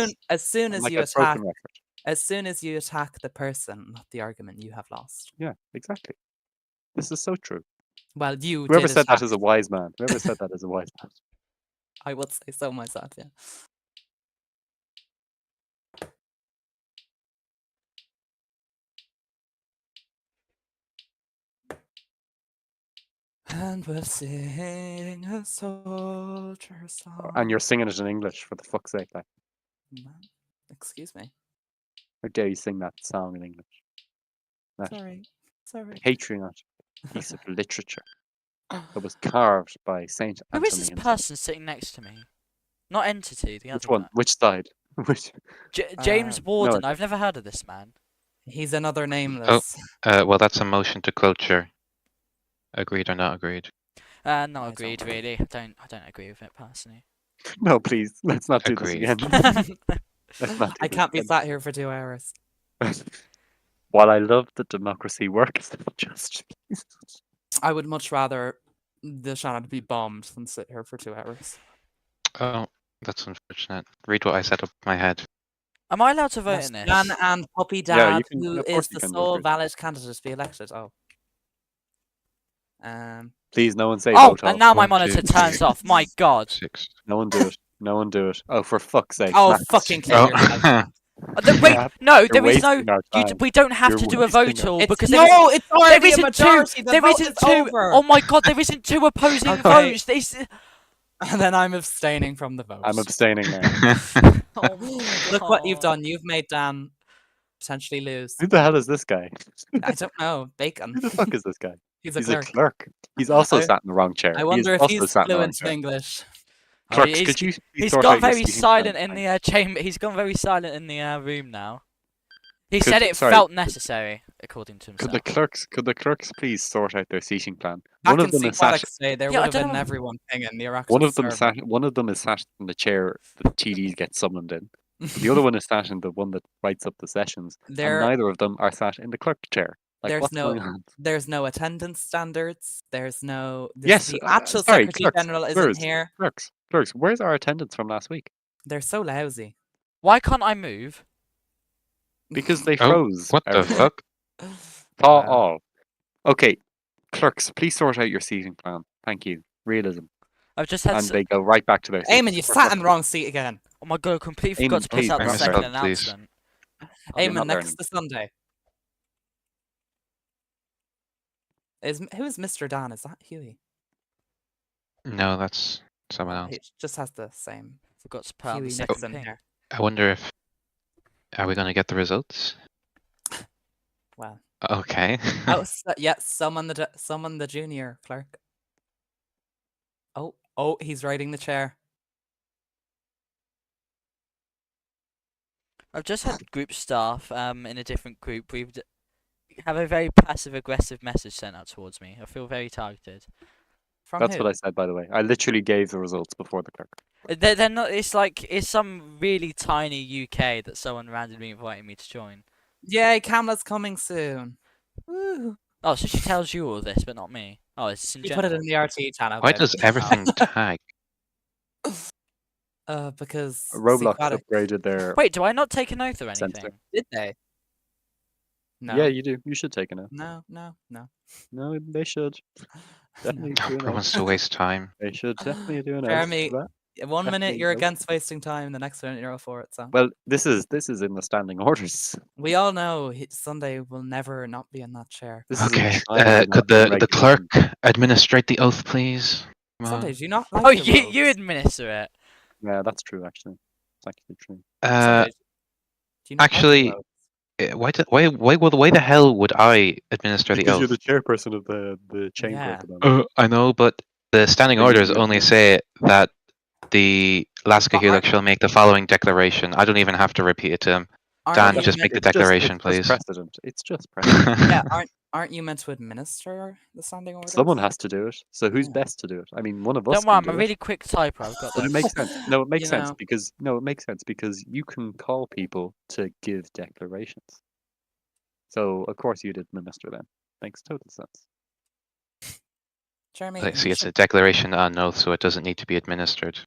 soon I'm as like you a broken attack record. as soon as you attack the person, not the argument, you have lost. Yeah, exactly. This is so true. Well, you Whoever did said that attack. is a wise man. Whoever said that is a wise man. I would say so myself, yeah. And we'll sing a soldier song. And you're singing it in English, for the fuck's sake. Like, Excuse me. how dare you sing that song in English? That Sorry. patriotic piece of literature that was carved by Saint Who Anthony is this himself. person sitting next to me? Not Entity, the Which other one? guy. Which side? Which? James Warden. no, I've never heard of this man. He's another nameless. Well, that's a motion to cloture. Agreed or not agreed? Not don't agreed, know. really. I don't agree with it personally. No, please. Let's not do this Agreed. again. Let's not do I this can't be again. sat here for 2 hours. While I love that democracy works, just I would much rather the Shannon be bombed than sit here for 2 hours. Oh, that's unfortunate. Read what I said up my head. Am I allowed to vote Yes, in this? Jan and Puppy Yeah, Dad, you can- who of course is you the can, sole Wilfred. valid candidate to be elected. Oh. please, no one say Oh, vote and off. now my 1, 2, monitor 3, turns off. My God. 6. No one do it. No one do it. Oh, for fuck's sake. Oh, Max. fucking kill yourself. Oh, Wait, Yeah, no, you're there is no. wasting our time. We don't have You're to do a wasting vote our- all It's, because no, it's there already a isn't majority. The there vote isn't is two. over. Oh my God, there isn't two opposing Okay. votes. This. And then I'm abstaining from the vote. I'm abstaining now. Oh my Look what you've God. done. You've made Dan potentially lose. Who the hell is this guy? I don't know. Bacon. Who the fuck is this guy? He's a He's clerk. a clerk. He's also I- sat in the wrong chair. I wonder he if is also he's sat in the wrong fluent in chair. English. Oh, Clerks, he's could you please he's sort gone out your very seating silent plan? in the chamber. He's gone very silent in the room now. He Could- said it sorry, felt could- necessary, according to Could himself. the clerks please sort out their seating plan? Back One of in them St. is sat. Products Day, there Yeah, I would have don't been know. everyone pinging the Oireachtas One of them server. sat. One of them is sat in the chair the TDs get summoned in. The other one is sat in the one that writes up the sessions. And There, neither of them are sat in the clerk chair. Like, There's what's no- going on? there's no attendance standards. There's no. Yes, the actual sorry, Secretary clerks, General isn't clerks. here. Clerks, where's our attendance from last week? They're so lousy. Why can't I move? Because they Oh, froze. what the everyone. fuck? Thaw Wow. all. Okay, clerks, please sort out your seating plan. Thank you. Realism. I've just had. And they go right back to their seats. Eamon, you sat in the wrong seat again. Oh my God, I completely Eamon, forgot to put please, out the press second button, please. announcement. You're Eamon, not next learning. to Sunday. Who is Mr. Dan? Is that Huey? No, that's someone Oh, else. he just has the same Forgot to put out Huey the second Nixon ping. here. I wonder if are we going to get the results? Well, Okay. summon the junior clerk. Oh, he's riding the chair. I've just had group staff in a different group. Have a very passive aggressive message sent out towards me. I feel very targeted. From That's who? what I said, by the way. I literally gave the results before the clerk. They're not. It's some really tiny UK that someone randomly invited me to join. Yay, Kamla's coming soon. Woo. Oh, so she tells you all this, but not me. Oh, it's in You put it general. in the RT channel. Why babe. does everything tag? Because Roblox Sequatic- upgraded their Wait, do I not take an oath or Censor. anything? Did they? No. Yeah, you do. You should take it now. No. No, they should. Definitely do Who an wants oath. to waste time? They should definitely do an oath. Jeremy, for that. 1 minute Definitely you're no. against wasting time, the next minute you're all for it. So Well, this is in the standing orders. we all know Sunday will never not be in that chair. This is Okay. enshrined in Could the the clerk regulation. administrate the oath, please? Come Sunday, on. do you not like Oh, the you rules? administer it. Yeah, that's true. Actually, it's actually true. Sunday, do you not like the Actually, rules? why the hell would I administer the Because you're oath? the chairperson of the chamber Yeah. at the moment. I know, but the standing Maybe orders you only have- say that the But Laskahulak shall make the following declaration. I don't even have to repeat it to him. Aren't Dan, you just meant- make the declaration, it's just please. precedent. It's just precedent. yeah, aren't you meant to administer the standing orders? Someone has to do it. So who's Yeah. best to do it? I mean, one of us Don't worry, can I'm a do really it. quick typer. I've got But it this. makes sense. No, it makes You sense know. because it makes sense because you can call people to give declarations. So of course you'd administer them. Makes total sense. Jeremy, See, you it's a should- declaration on oath, so it doesn't need to be administered.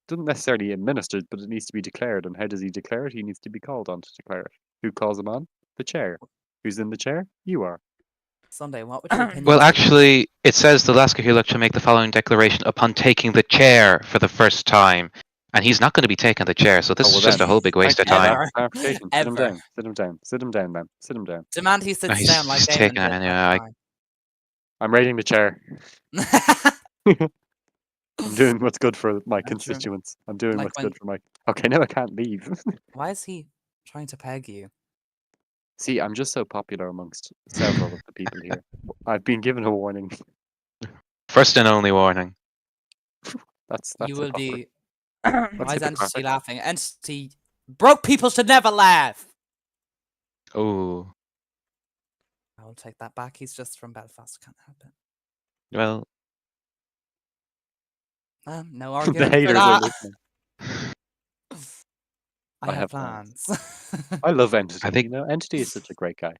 Doesn't necessarily administered, but it needs to be declared. And how does he declare it? He needs to be called on to declare it. Who calls him on? The chair. Who's in the chair? You are. Sunday, what would your opinion Well, be? actually, it says the Laskahulak shall make the following declaration upon taking the chair for the first time. And he's not going to be taking the chair, so this Oh, well is just then, a whole big waste of Thank you for time. Ever. that clarification. Sit him Ever. down. Sit him down. Sit him down, man. Sit him down. Demand he sits he's down like Damon taking did it anyway, last I'm raiding the chair. time. I'm doing what's good for my That's true. constituents. I'm doing Like what's when- good for my. Okay, now I can't leave. Why is he trying to peg you? See, I'm just so popular amongst several of the people here. I've been given a warning. First and only warning. That's You will hypocrisy. be. Why is hypocrisy. Entity laughing? Entity. Broke people should never laugh! Oh, I will take that back. He's just from Belfast. Can't help it. well, No The argument for haters are that. listening. I I have have plans. I love Entity. I think- You know, Entity is such a great guy.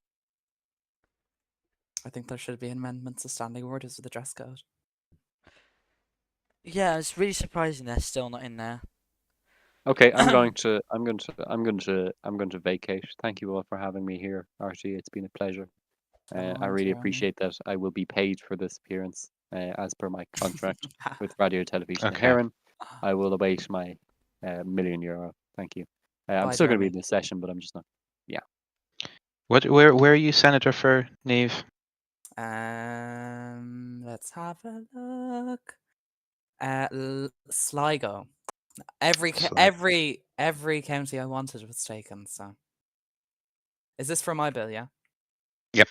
I think there should be amendments to standing orders with the dress code. Yeah, it's really surprising they're still not in there. Okay, I'm going to vacate. Thank you all for having me here, Archie. It's been a pleasure. I Oh, really Jeremy. appreciate that. I will be paid for this appearance, as per my contract with Radio Television Okay. Heron. I will await my €1,000,000. Thank you. I'm Bye, still going to be Jeremy. in this session, but I'm just not. where are you senator for, Neve? Let's have a look. Sligo. Sligo. Every county I wanted was taken. So, is this for my bill? Yeah. Yep.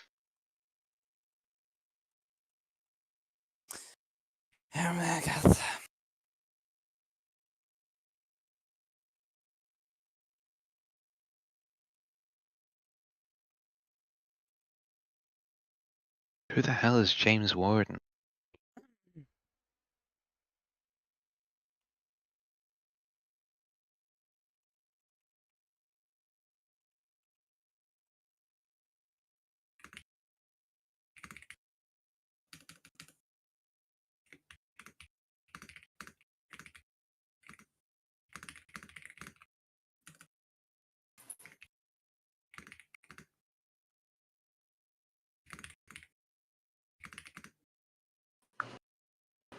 Oh my God. Who the hell is James Warden?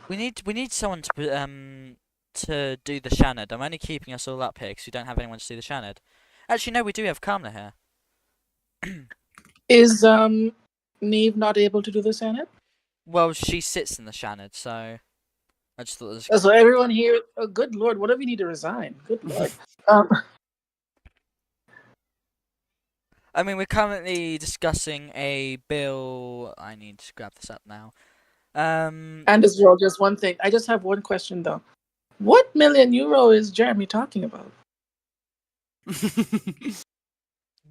We need someone to do the Shanad. I'm only keeping us all up here because we don't have anyone to do the Shanad. Actually, no, we do have Kamla here. Is Neve not able to do the Senate? Well, she sits in the Shanad, so I just thought this. So everyone here, oh, good lord, what if we need to resign? Good lord. Um, I mean, we're currently discussing a bill. I need to grab this up now. and as well, just one thing. I just have one question though. What million euro is Jeremy talking about?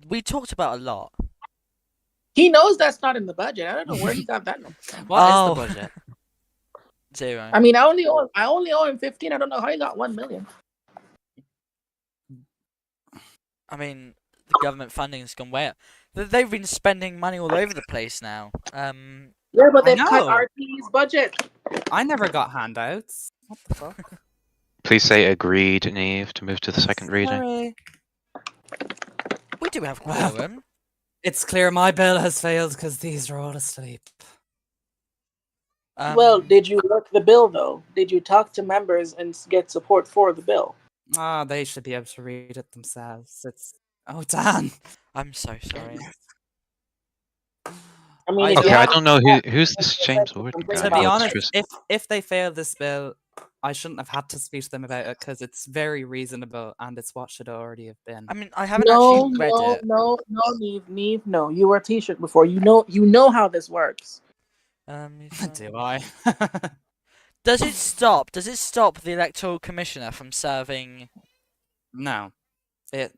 we talked about a lot. He knows that's not in the budget. I don't know where he got that number from. What is Oh. the budget? 0. I mean, I only owe him 15. I don't know how he got 1 million. I mean, the government funding's gone way up. They've been spending money all over the place now. Yeah, but I they've cut know. RT's budget. I never got handouts. What the fuck? Please say agreed, Neve, to move to the second reading. Sorry. We do have Wow. quorum. It's clear my bill has failed because these are all asleep. Well, did you work the bill though? Did you talk to members and get support for the bill? They should be able to read it themselves. Oh, Dan. I'm so sorry. I mean, if don't- you Okay, I have- don't know who's this James Warden guy. To be That's honest, just- if they fail this bill, I shouldn't have had to speak to them about it because it's very reasonable and it's what should already have been. I mean, I haven't No, actually read no, it. no, Neve, no. You wore a T-shirt before. You know how this works. Do I? Does it stop? Does it stop the electoral commissioner from serving? No.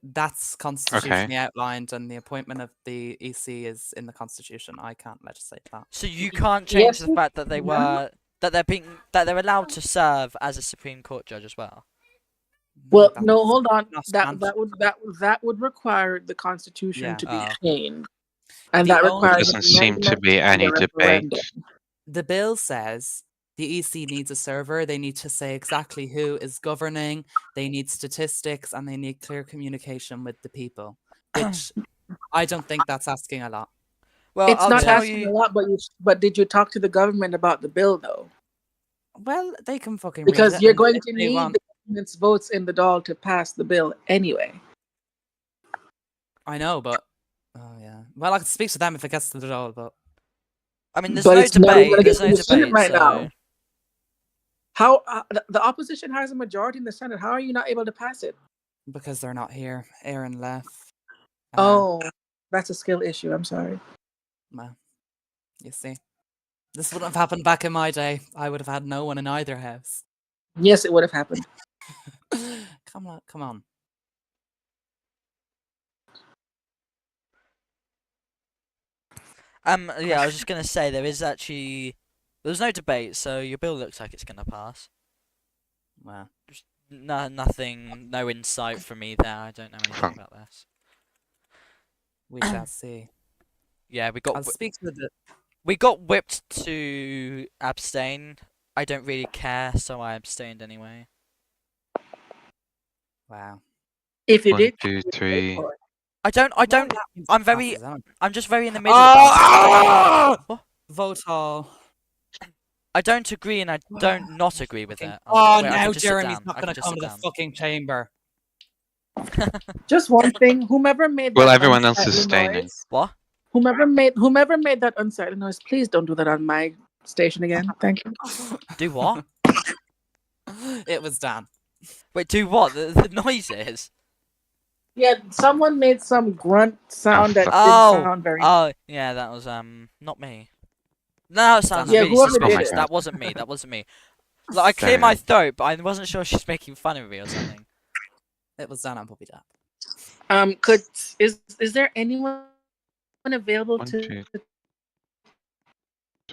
That's constitutionally outlined, and the appointment of the EC is in the constitution. I can't legislate that. So you can't change Yes, the you fact that they can. were that they're allowed to serve as a Supreme Court judge as well. Well, That's no, hold on. not That would require the Constitution Yeah. to be Oh. changed, and The that only- requires. Doesn't seem to amendment be to any the debate. referendum. The bill says the EC needs a server. They need to say exactly who is governing. They need statistics, and they need clear communication with the people. Which I don't think that's asking a lot. Well, It's I'll not tell asking you. a lot, but did you talk to the government about the bill though? Well, they can fucking read Because it, you're and going if to they need want- the government's votes in the Dáil to pass the bill anyway. I know, but oh yeah. Well, I can speak to them if it gets to the all, but I mean, there's But no it's never debate. gonna There's get no to the Senate debate. right So now. How the opposition has a majority in the Senate? How are you not able to pass it? because they're not here. Aaron left. Oh, that's a skill issue. I'm sorry. Well, you see, this wouldn't have happened back in my day. I would have had no one in either house. Yes, it would have happened. Come on, come on. yeah, I was just gonna say there's no debate, so your bill looks like it's gonna pass. Well, Nothing, no insight from me there. I don't know anything about this. we shall see. Yeah, I'll speak to the. we got whipped to abstain. I don't really care, so I abstained anyway. Wow. If you 1, did, 2, 3. I don't. Well, that means it I'm very. passes on. I'm just very in the middle. About it. Vote all. I don't agree, and I don't not agree with it. Oh, Wait, I now can just sit Jeremy's down. not I going can to just come to sit the down. fucking chamber. just one thing. Whomever made Well, that everyone else is unsightly staying. noise- What? Whomever made that unsightly noise, please don't do that on my station again. Thank you. Do what? It was Dan. Wait, do what? The noises. Yeah, someone made some grunt sound that Oh, didn't sound very. Oh, yeah, that was not me. No, it sounds Yeah, really whoever did suspicious. it. That wasn't me. That wasn't me. Like, I cleared my throat, but I wasn't sure if she's making fun of me or something. It was Dan on Puppy Dap. Is there anyone available 1, to? 2.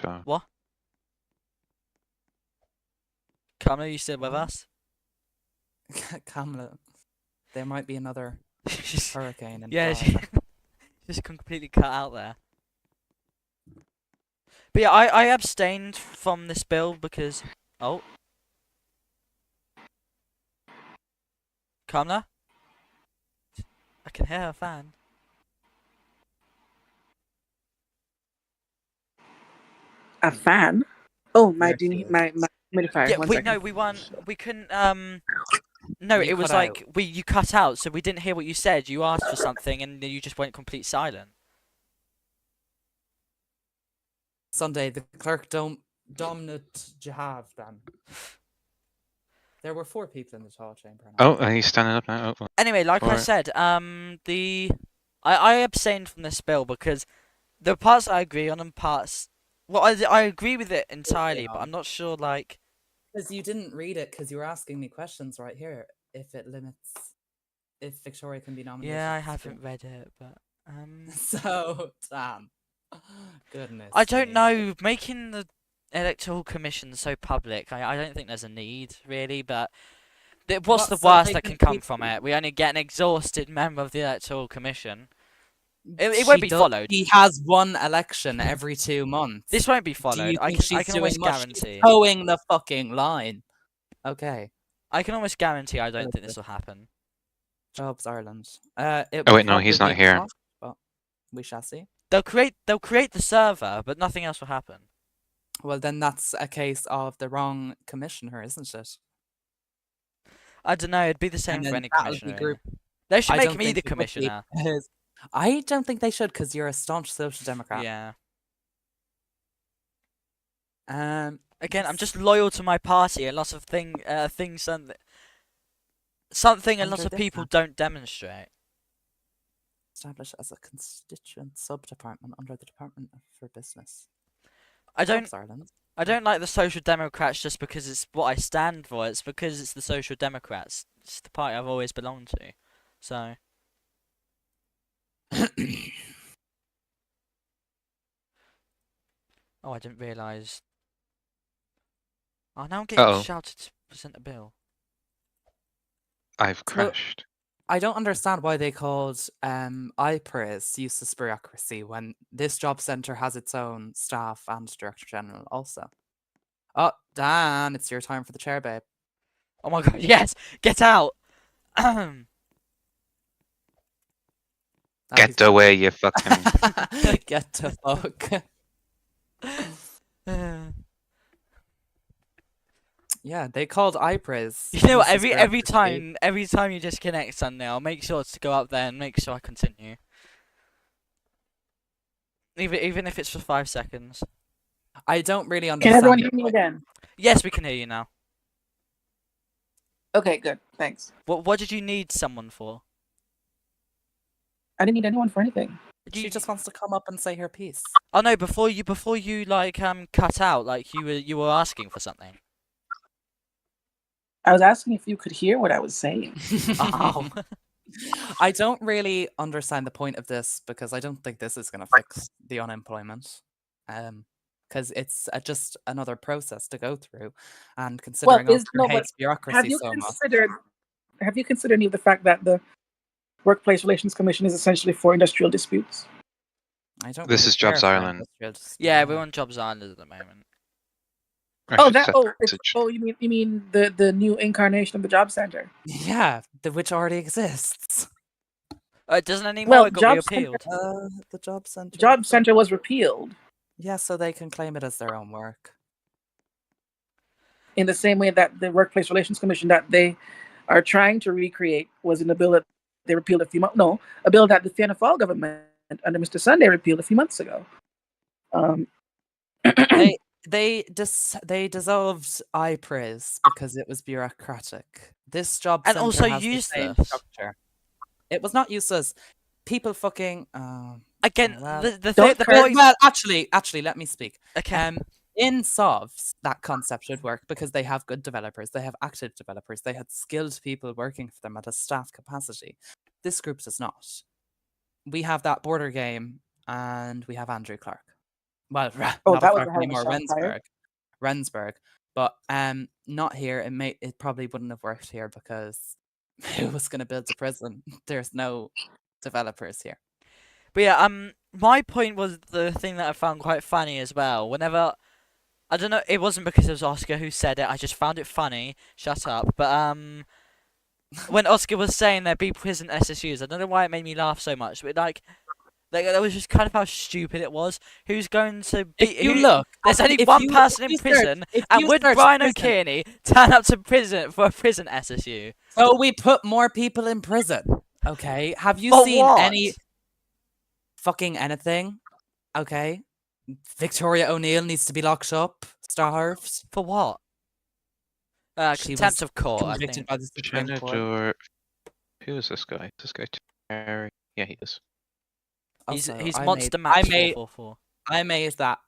So, What? Kamala, you still with us? Kamala, there might be another She's- hurricane. In yeah, Florida. just completely cut out there. But yeah, I abstained from this bill because Kamala? I can hear her fan. A fan? Oh, my Yes, do you need yes. my humidifier? Yeah, One we second. no, we weren't. We couldn't. No, You it was cut like you cut out, so we didn't hear what you said. You asked for something, and you just went complete silent. Sunday, the clerk don't dominant Jahav, Dan. There were 4 people in the tall chamber. Oh, he's standing up now. Oh, Anyway, like I Alright. said, I abstained from this bill because the parts I agree on and parts. Well, I agree with it entirely, but I'm not sure. Like, Because you didn't read it because you were asking me questions right here. If Victoria can be nominated. yeah, I for Supreme. haven't read it, but So damn. Goodness. I don't me. know. Making the electoral commission so public, I don't think there's a need really. But what's What, the so worst they that can can come keep- from it? We only get an exhausted member of the electoral commission. It won't be followed. He has one election every 2 months. This won't be Do followed. you I think can she's almost doing much? guarantee. Towing the fucking line. Okay. I can almost guarantee I don't think this will happen. Jobs Ireland. Oh wait, no, he's not here. But we shall see. They'll create the server, but nothing else will happen. Well, then that's a case of the wrong commissioner, isn't it? I don't know. It'd be the same And for then any that'll be commissioner. group- They should I make don't me think the it would be, commissioner. because I don't think they should because you're a staunch social democrat. Yeah. Um. Again, I'm just loyal to my party. A lot of things something a lot Under of this people act. don't demonstrate. Established as a constituent sub-department under the Department for Business. I don't Jobs Ireland. I don't like the Social Democrats just because it's what I stand for. It's because it's the Social Democrats. It's the party I've always belonged to. So oh, I didn't realise. Oh, now I'm getting Uh-oh. shouted to present a bill. I've crashed. I don't understand why they called IPRIS useless bureaucracy when this job centre has its own staff and director general also. Oh, Dan, it's your time for the chair, babe. Oh my god, yes! Get out! Oh, he's Get away, you fucking. Get to fuck. Yeah, they called IPRIS. You know what? useless Every bureaucracy. time you disconnect Sunday, I'll make sure to go up there and make sure I continue. Even if it's for 5 seconds. I don't really Can understand. everyone the hear me point. again? Yes, we can hear you now. Okay, good. Thanks. What did you need someone for? I didn't need anyone for anything. She just wants to come up and say her piece. Oh no! Before you like cut out, like you were asking for something. I was asking if you could hear what I was saying. Oh. I don't really understand the point of this because I don't think this is going to fix the unemployment. Because it's just another process to go through, and considering Oscar hates bureaucracy have you so much. Have you considered any of the fact that the Workplace Relations Commission is essentially for industrial disputes? I don't. This really is Jobs care for Ireland. industrial disputes. Yeah, we're on Jobs Island at the moment. I Oh, should that. set Oh, the message. you mean the new incarnation of the job center? Yeah, which already exists. It doesn't anymore. Well, It got Jobs repealed. The job center. Job center was repealed Yeah, so they can claim it as their own work. in the same way that the Workplace Relations Commission that they are trying to recreate was in a bill that they repealed a few months. No, a bill that the Fianna Fáil government under Mr. Sunday repealed a few months ago. They dissolved IPRIS because it was bureaucratic. This job And center also has the same useless. structure. It was not useless. People fucking Again, well, the well, point. well, actually, let me speak. Okay. In SOVs, that concept should work because they have good developers, they have active developers, they had skilled people working for them at a staff capacity. This group does not. We have that border game, and we have Andrew Clark. Well, that not was Clark a hell of a anymore, shot fired. Rensburg, but not here. It probably wouldn't have worked here because who was going to build the prison? There's no developers here. But yeah, my point was the thing that I found quite funny as well. Whenever, I don't know, it wasn't because it was Oscar who said it. I just found it funny. Shut up. But when Oscar was saying there'd be prison SSUs, I don't know why it made me laugh so much. But like that was just kind of how stupid it was. Who's going to be? If you look, there's only if one you- person if in you prison, search- if and you would search Brian prison- O'Kearney turn up to prison for a prison SSU? So we put more people in prison. Okay, have you For seen what? any fucking anything? Okay, Victoria O'Neill needs to be locked up. Starved. For what? She Contempt was of court, I convicted think. by the Supreme Court. Shenador. Who is this guy? Is this guy Terry? Yeah, he is. He's Also, he's I Monster made, Max I made, 444.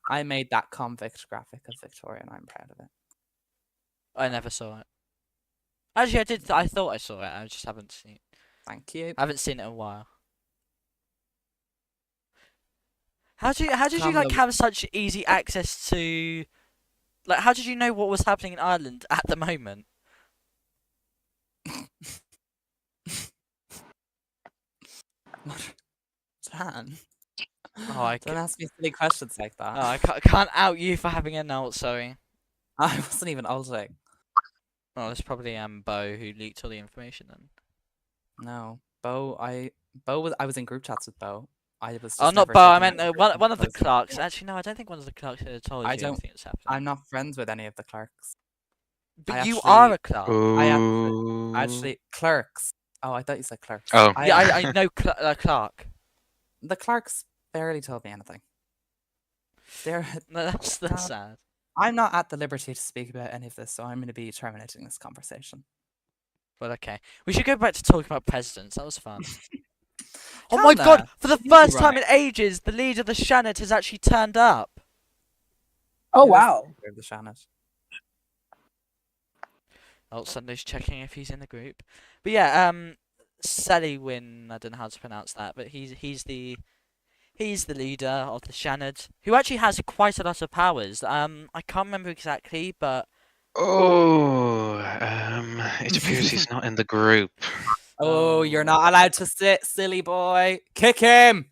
I made that convict graphic of Victoria, and I'm proud of it. I never saw it. Actually, I did. I thought I saw it. I just haven't seen. Thank you. I haven't seen it in a while. How did you like Kamala- have such easy access to? Like, how did you know what was happening in Ireland at the moment? Dan, Oh, I don't ask me silly questions like that. Oh, I can't out you for having a note. Sorry. I wasn't even ulting. Oh, it's probably Bo who leaked all the information then. No, I was in group chats with Bo. I was just Oh, not never Bo. I taking meant it one of the because- clerks. Actually, no, I don't think one of the clerks had told I you don't- everything that's happening. I'm not friends with any of the clerks. But I you actually- are a clerk. Ooh. Actually, clerks. Oh, I thought you said clerks. Oh. Yeah, I know Clark. The clerks barely told me anything. They're. No, that's sad. I'm not at the liberty to speak about any of this, so I'm going to be terminating this conversation. But okay, we should go back to talking about presidents. That was fun. Oh my Calma, god! For the you'll be first time right. in ages, the leader of the Shannon has actually turned up. Oh, Who is the wow. leader of the Shannon? Oh, Sunday's checking if he's in the group. But yeah, Selwyn, I don't know how to pronounce that, but he's the leader of the Shannon, who actually has quite a lot of powers. I can't remember exactly, but Oh, it appears he's not in the group. Oh, you're not allowed to sit, silly boy. Kick him!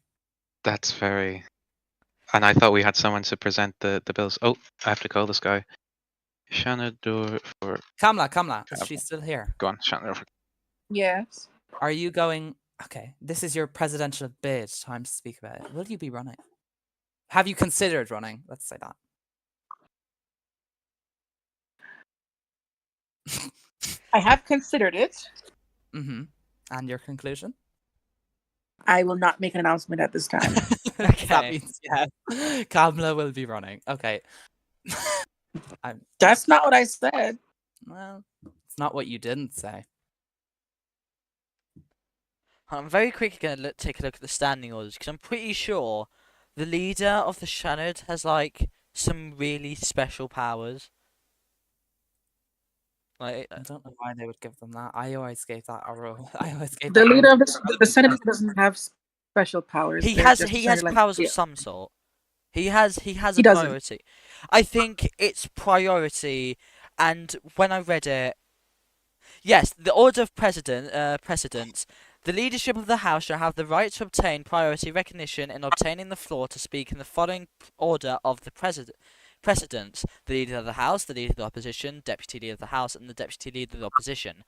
That's very. And I thought we had someone to present the bills. Oh, I have to call this guy. Shenador for. Kamla, is Travel. she still here? Go on, Shenador for. Yes. Are you going... Okay, this is your presidential bid. Time to speak about it. Will you be running? Have you considered running? Let's say that. I have considered it. Mm-hmm. And your conclusion? I will not make an announcement at this time. That Okay. means yes. Kamla will be running. Okay. That's not what I said. Well, it's not what you didn't say. I'm very quickly going to take a look at the standing orders because I'm pretty sure the leader of the Shannon has like some really special powers. Like, I don't know why they would give them that. I always gave that a role. I always gave The that leader role. of the Senate doesn't have special powers. he They're has just he sort has of like- powers yeah. of some sort. He has He a doesn't. priority. I think it's priority, and when I read it, yes, the order of precedence. The leadership of the House shall have the right to obtain priority recognition in obtaining the floor to speak in the following order of the precedence: the leader of the House, the leader of the opposition, deputy leader of the House, and the deputy leader of the opposition.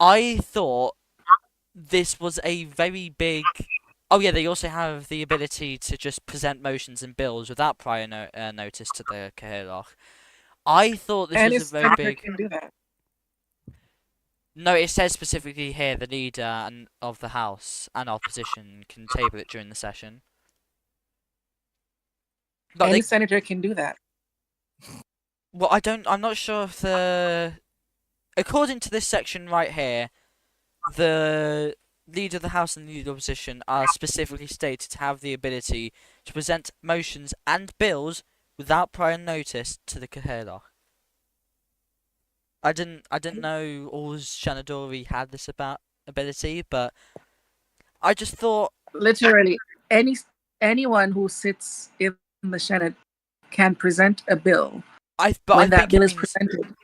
I thought this was a very big. Oh yeah, they also have the ability to just present motions and bills without prior notice to the Cathaoirleach. I thought this And was his a very senator big. can do that. No, it says specifically here the leader of the House and opposition can table it during the session. But Any senator can do that. well, I'm not sure if according to this section right here, the leader of the House and the leader of the opposition are specifically stated to have the ability to present motions and bills without prior notice to the Cathaoirleach. I didn't know all Shanadori had this ability, but I just thought Literally, anyone who sits in the Senate can present a bill when I that think bill it is means presented,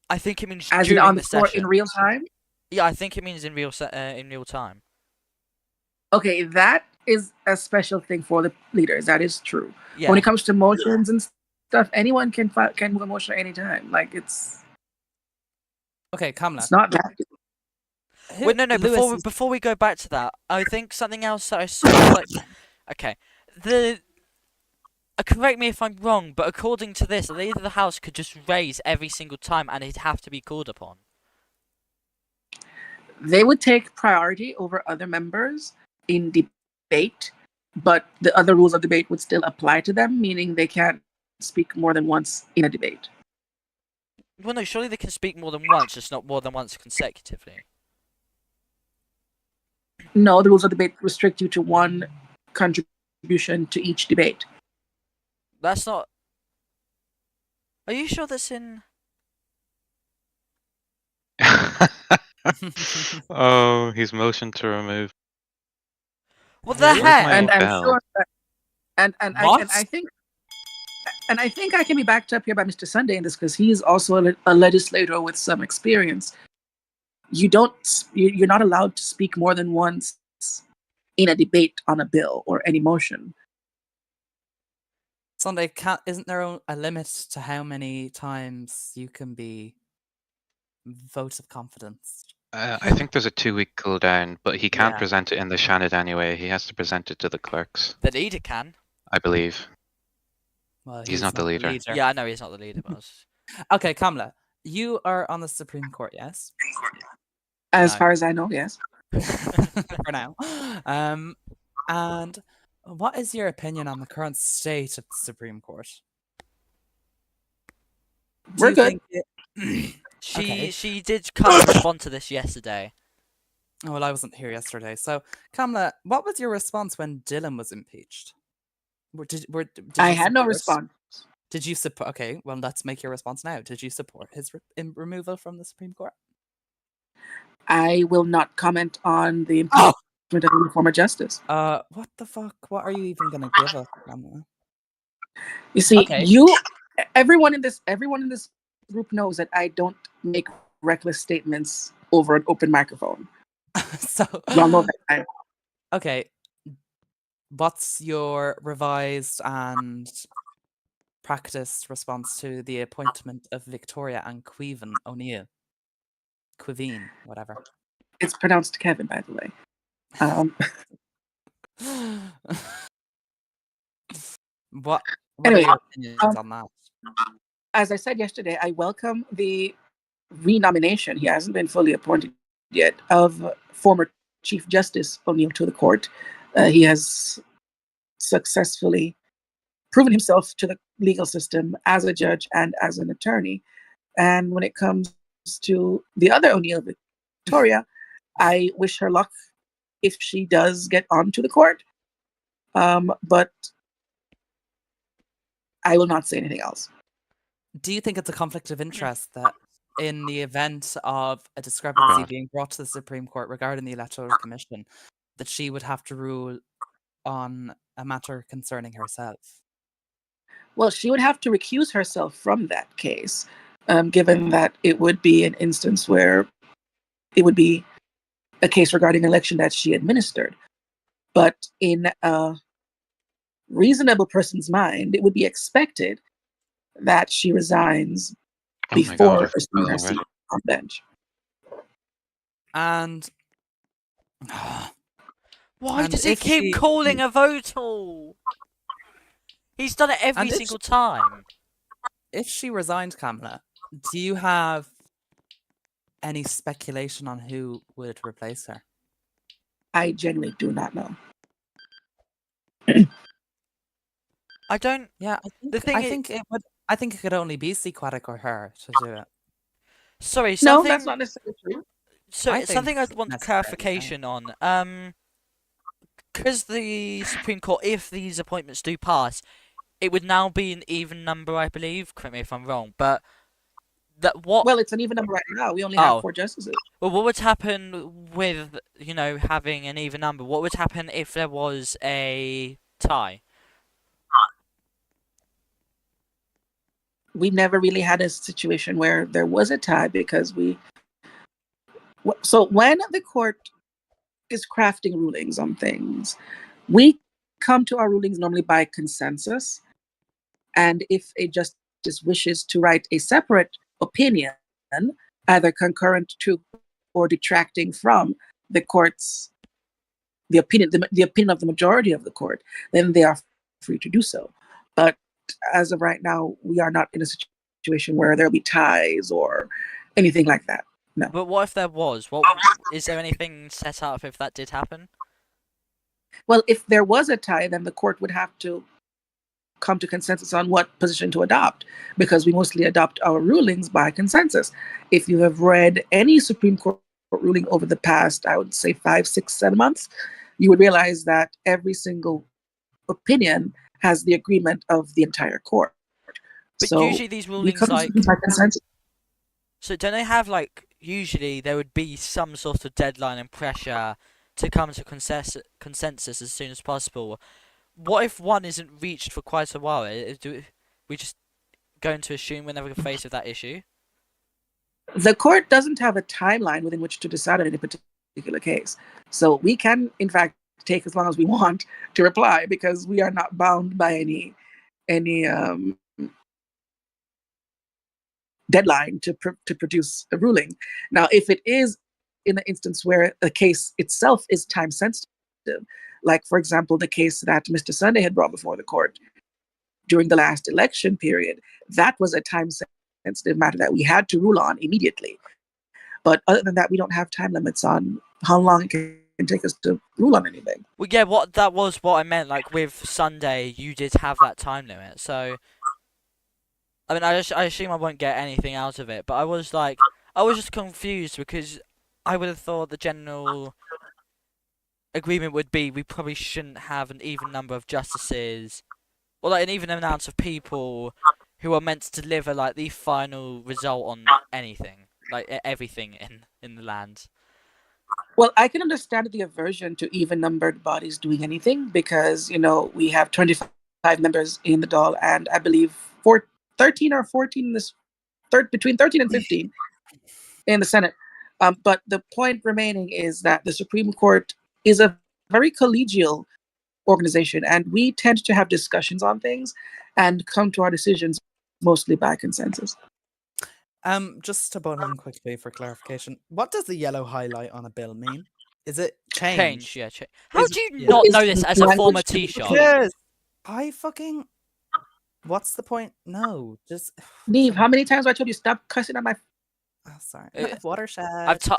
I think it means as in during on the the floor session. in real time. Yeah, I think it means in real time. Okay, that is a special thing for the leaders. That is true. Yeah. When it comes to motions and stuff, anyone can move a motion at any time. Like it's Okay, Kamla. not that. Wait, no. Lewis is- Before we go back to that, I think something else that I saw. Like, okay, correct me if I'm wrong, but according to this, the leader of the House could just raise every single time, and it'd have to be called upon. They would take priority over other members in debate, but the other rules of debate would still apply to them, meaning they can't speak more than once in a debate. Well, no, surely they can speak more than once, just not more than once consecutively. No, the rules of debate restrict you to one contribution to each debate. That's not. Are you sure that's in? Oh, he's motioned to remove. What the Who? heck? And I'm Bell. sure that, What? I think I can be backed up here by Mr. Sunday in this because he is also a legislator with some experience. You're not allowed to speak more than once in a debate on a bill or any motion. Sunday, isn't there a limit to how many times you can be votes of confidence? I think there's a 2-week cooldown, but he can't Yeah. present it in the Shannon anyway. He has to present it to the clerks, The leader can. I believe. Well, He's not the leader. Yeah, I know he's not the leader, but. Okay, Kamala, you are on the Supreme Court, yes? As No. far as I know, yes. For now. And what is your opinion on the current state of the Supreme Court? Do We're you good. think Okay. She did kind of respond to this yesterday. Oh, well, I wasn't here yesterday. So, Kamala, what was your response when Dylan was impeached? Did I you had no support- response. Did you support? Okay, well, let's make your response now. Did you support his removal from the Supreme Court? I will not comment on the Oh! impeachment of any former justice. What the fuck? What are you even going to give us, Kamala? You see, Okay. everyone in this group knows that I don't make reckless statements over an open microphone. So, Y'all know that. okay, what's your revised and practiced response to the appointment of Victoria and Queven O'Neill? Queveen, whatever. It's pronounced Kevin, by the way. What Anyway, are your opinions on that? As I said yesterday, I welcome the renomination. He hasn't been fully appointed yet of former Chief Justice O'Neill to the court. He has successfully proven himself to the legal system as a judge and as an attorney. And when it comes to the other O'Neill, Victoria, I wish her luck if she does get onto the court. But I will not say anything else. Do you think it's a conflict of interest that in the event of a discrepancy God. being brought to the Supreme Court regarding the Electoral Commission, that she would have to rule on a matter concerning herself? Well, she would have to recuse herself from that case, given that it would be an instance where it would be a case regarding an election that she administered. But in a reasonable person's mind, it would be expected that she resigns Oh my God, before I forgot assuming her already. seat on the bench. And Why And does he if keep she- calling a vote all? He's done it every And if single time. if she resigned, Kamala, do you have any speculation on who would replace her? I genuinely do not know. I don't. Yeah, I think, The thing I is- think it would. I think it could only be Sequatic or her to do it. Sorry, No, something. that's not necessarily true. So I it's something think I'd want that's clarification on. Because the Supreme Court, if these appointments do pass, it would now be an even number, I believe. Correct me if I'm wrong, but what? Well, it's an even number right now. We only have Oh. 4 justices. Well, what would happen with having an even number? What would happen if there was a tie? We never really had a situation where there was a tie because so when the court is crafting rulings on things, we come to our rulings normally by consensus. And if a justice wishes to write a separate opinion, either concurrent to or detracting from the court's the opinion of the majority of the court, then they are free to do so. But as of right now, we are not in a situation where there'll be ties or anything like that. No. But what if there was? What is there anything set up if that did happen? Well, if there was a tie, then the court would have to come to consensus on what position to adopt, because we mostly adopt our rulings by consensus. If you have read any Supreme Court ruling over the past, I would say 5, 6, 7 months, you would realize that every single opinion has the agreement of the entire court. But So usually these we rulings, come to like, something by consensus. so don't they have, like, usually there would be some sort of deadline and pressure to come to consensus as soon as possible. What if one isn't reached for quite a while? Do we just going to assume we're never faced with that issue? The court doesn't have a timeline within which to decide on any particular case. So we can, in fact, take as long as we want to reply, because we are not bound by any deadline to produce a ruling. Now, if it is in the instance where the case itself is time sensitive, like, for example, the case that Mr. Sunday had brought before the court during the last election period, that was a time sensitive matter that we had to rule on immediately. But other than that, we don't have time limits on how long it can take us to rule on anything. Well, yeah, that was what I meant. Like, with Sunday, you did have that time limit. So, I mean, I assume I won't get anything out of it. But I was just confused, because I would have thought the general agreement would be we probably shouldn't have an even number of justices, or like an even amount of people who are meant to deliver, like, the final result on anything, like everything in the land. Well, I can understand the aversion to even numbered bodies doing anything, because, we have 25 members in the Dáil, and I believe 13 or 14 in this between 13 and 15 in the Senate. But the point remaining is that the Supreme Court is a very collegial organization, and we tend to have discussions on things and come to our decisions mostly by consensus. Just to butt in quickly for clarification, what does the yellow highlight on a bill mean? Is it Change, change? yeah. How Is- do you yeah. not Is know this as a language former to be T-shot? Because I fucking. What's the point? No, just. Neve, how many times have I told you stop cussing on my... Oh, sorry. It- Watershed.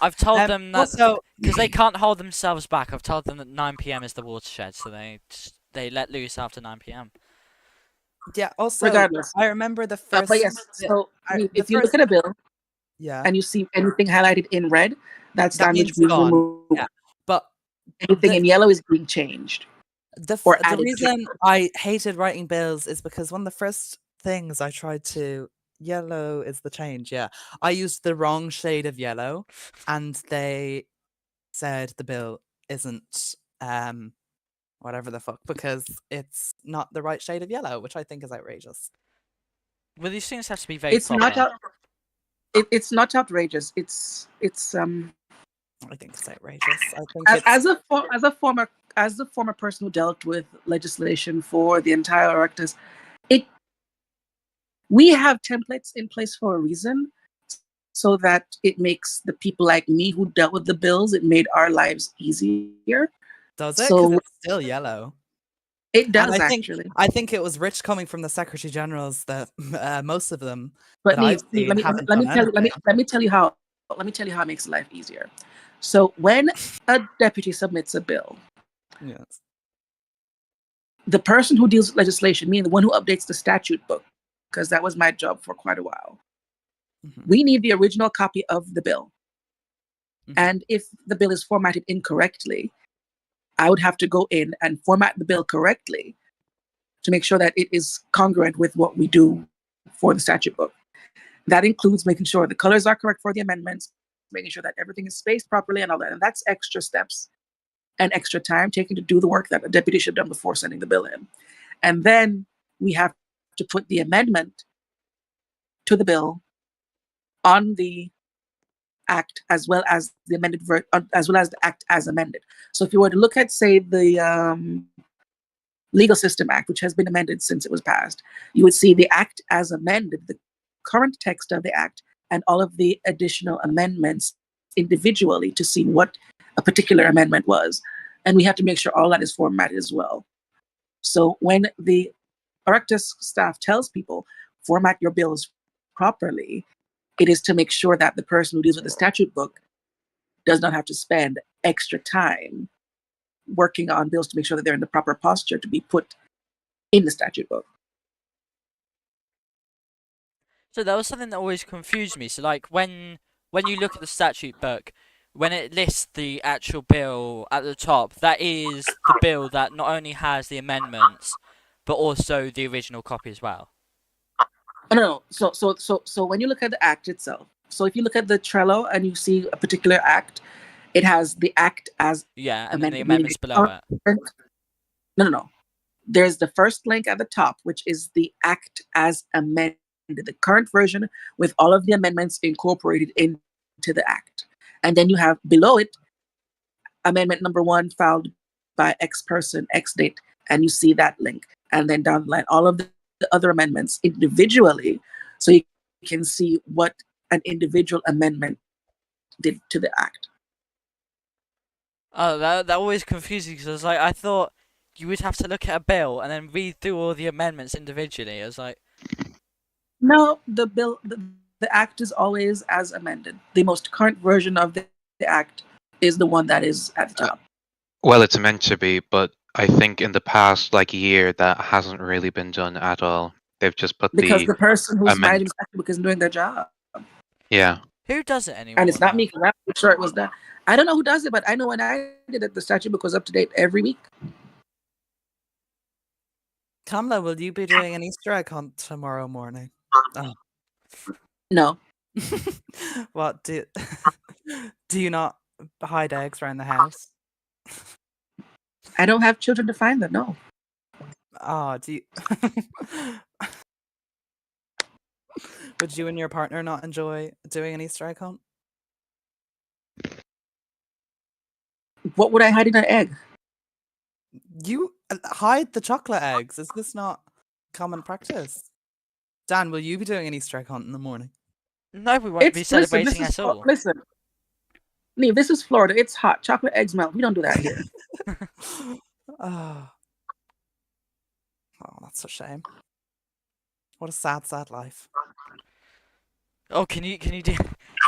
I've told them that Also, because they can't hold themselves back. I've told them that 9 p.m. is the watershed, so they let loose after 9 p.m. yeah. Also, Regardless. I remember the But first. yes, so the if you first- look at a bill yeah, and you see anything highlighted in red, that's that language means being gone. removed. Yeah, but Anything in yellow is being changed. Or the added to. reason I hated writing bills is because one of the first things I tried to yellow is the change. Yeah, I used the wrong shade of yellow, and they said the bill isn't whatever the fuck, because it's not the right shade of yellow, which I think is outrageous. Well, these things have to be very It's proper. not it's not outrageous. It's I think it's outrageous. I think it's as a former person who dealt with legislation for the entire Oireachtas, we have templates in place for a reason, so that it makes the people like me who dealt with the bills, it made our lives easier. does it because So it's still yellow. it And does I actually. think it was rich coming from the Secretary Generals that most of them But that I've Neve, seen let me haven't let me done tell you anything. let me tell you how it makes life easier. So when a deputy submits a bill, Yes. the person who deals with legislation, meaning the one who updates the statute book, because that was my job for quite a while, Mhm. we need the original copy of the bill. Mhm. And if the bill is formatted incorrectly, I would have to go in and format the bill correctly to make sure that it is congruent with what we do for the statute book. That includes making sure the colors are correct for the amendments, making sure that everything is spaced properly and all that. And that's extra steps and extra time taken to do the work that a deputy should have done before sending the bill in. And then we have to put the amendment to the bill on the act, as well as the amended as well as the act as amended. So if you were to look at, say, the Legal System Act, which has been amended since it was passed, you would see the act as amended, the current text of the act, and all of the additional amendments individually to see what a particular amendment was. And we have to make sure all that is formatted as well. So when the Oireachtas staff tells people, format your bills properly, it is to make sure that the person who deals with the statute book does not have to spend extra time working on bills to make sure that they're in the proper posture to be put in the statute book. So that was something that always confused me. So like when you look at the statute book, when it lists the actual bill at the top, that is the bill that not only has the amendments, but also the original copy as well. Oh, no. So when you look at the act itself, so if you look at the Trello and you see a particular act, it has the act as Yeah, and then the amended. meaning amendments below it. No. There's the first link at the top, which is the act as amended, the current version with all of the amendments incorporated into the act. And then you have below it, amendment number 1 filed by X person, X date, and you see that link. And then down the line, all of the other amendments individually, so you can see what an individual amendment did to the act. Oh, that always confused me because I thought you would have to look at a bill and then read through all the amendments individually. I was like, No, the act is always as amended. The most current version of the act is the one that is at the top. Well, it's meant to be, but I think in the past like year that hasn't really been done at all. They've just put Because the person who's amend- writing the statute book isn't doing their job. yeah. who does it anymore? And it's not now? me, because I'm pretty sure it was done. I don't know who does it, but I know when I did it, the statute book was up to date every week. Kamla, will you be doing an Easter egg hunt tomorrow morning? Oh. No. What do you not hide eggs around the house? I don't have children to find them, no. Oh, do you would you and your partner not enjoy doing an Easter egg hunt? What would I hide in an egg? You hide the chocolate eggs. Is this not common practice? Dan, will you be doing an Easter egg hunt in the morning? No, we won't be celebrating at all. Listen, Neve, this is Florida. It's hot. Chocolate eggs melt. We don't do that here. Oh, that's a shame. What a sad, sad life. Oh, can you do? You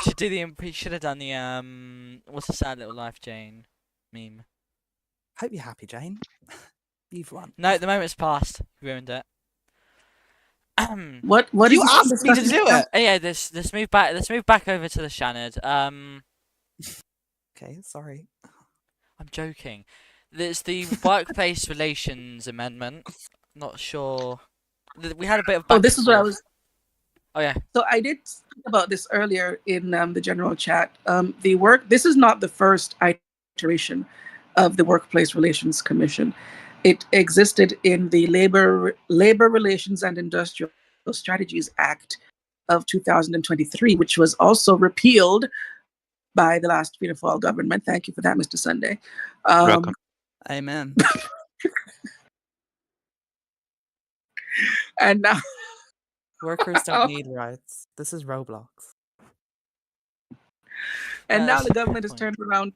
should do the. You should have done the What's a sad little life, Jane? Meme. Hope you're happy, Jane. You've won. No, the moment's passed. Ruined it. What You is asked me to do it. Oh, yeah, let's move back. Let's move back over to the Shannon. Okay, sorry. I'm joking. There's the workplace relations amendment. Not sure. We had a bit of. Oh, back this and is what I forth. was. Oh yeah. So I did speak about this earlier in the general chat. This is not the first iteration of the Workplace Relations Commission. It existed in the Labor Relations and Industrial Strategies Act of 2023, which was also repealed by the last Fianna Fáil government. Thank you for that, Mr. Sunday. Welcome. Amen. And now, Workers don't need rights. This is Roblox. and now That's the a government good has point. turned around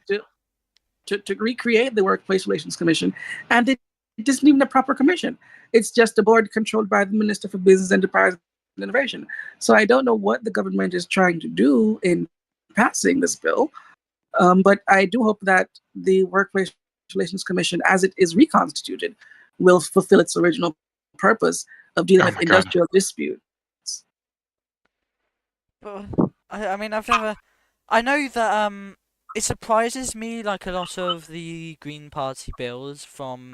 to recreate the Workplace Relations Commission, and it isn't even a proper commission. It's just a board controlled by the Minister for Business, Enterprise and Innovation. So I don't know what the government is trying to do in passing this bill, but I do hope that the Workplace Relations Commission, as it is reconstituted, will fulfill its original purpose of dealing Oh with my God. industrial disputes. But I mean, I've never. I know that it surprises me like a lot of the Green Party bills from.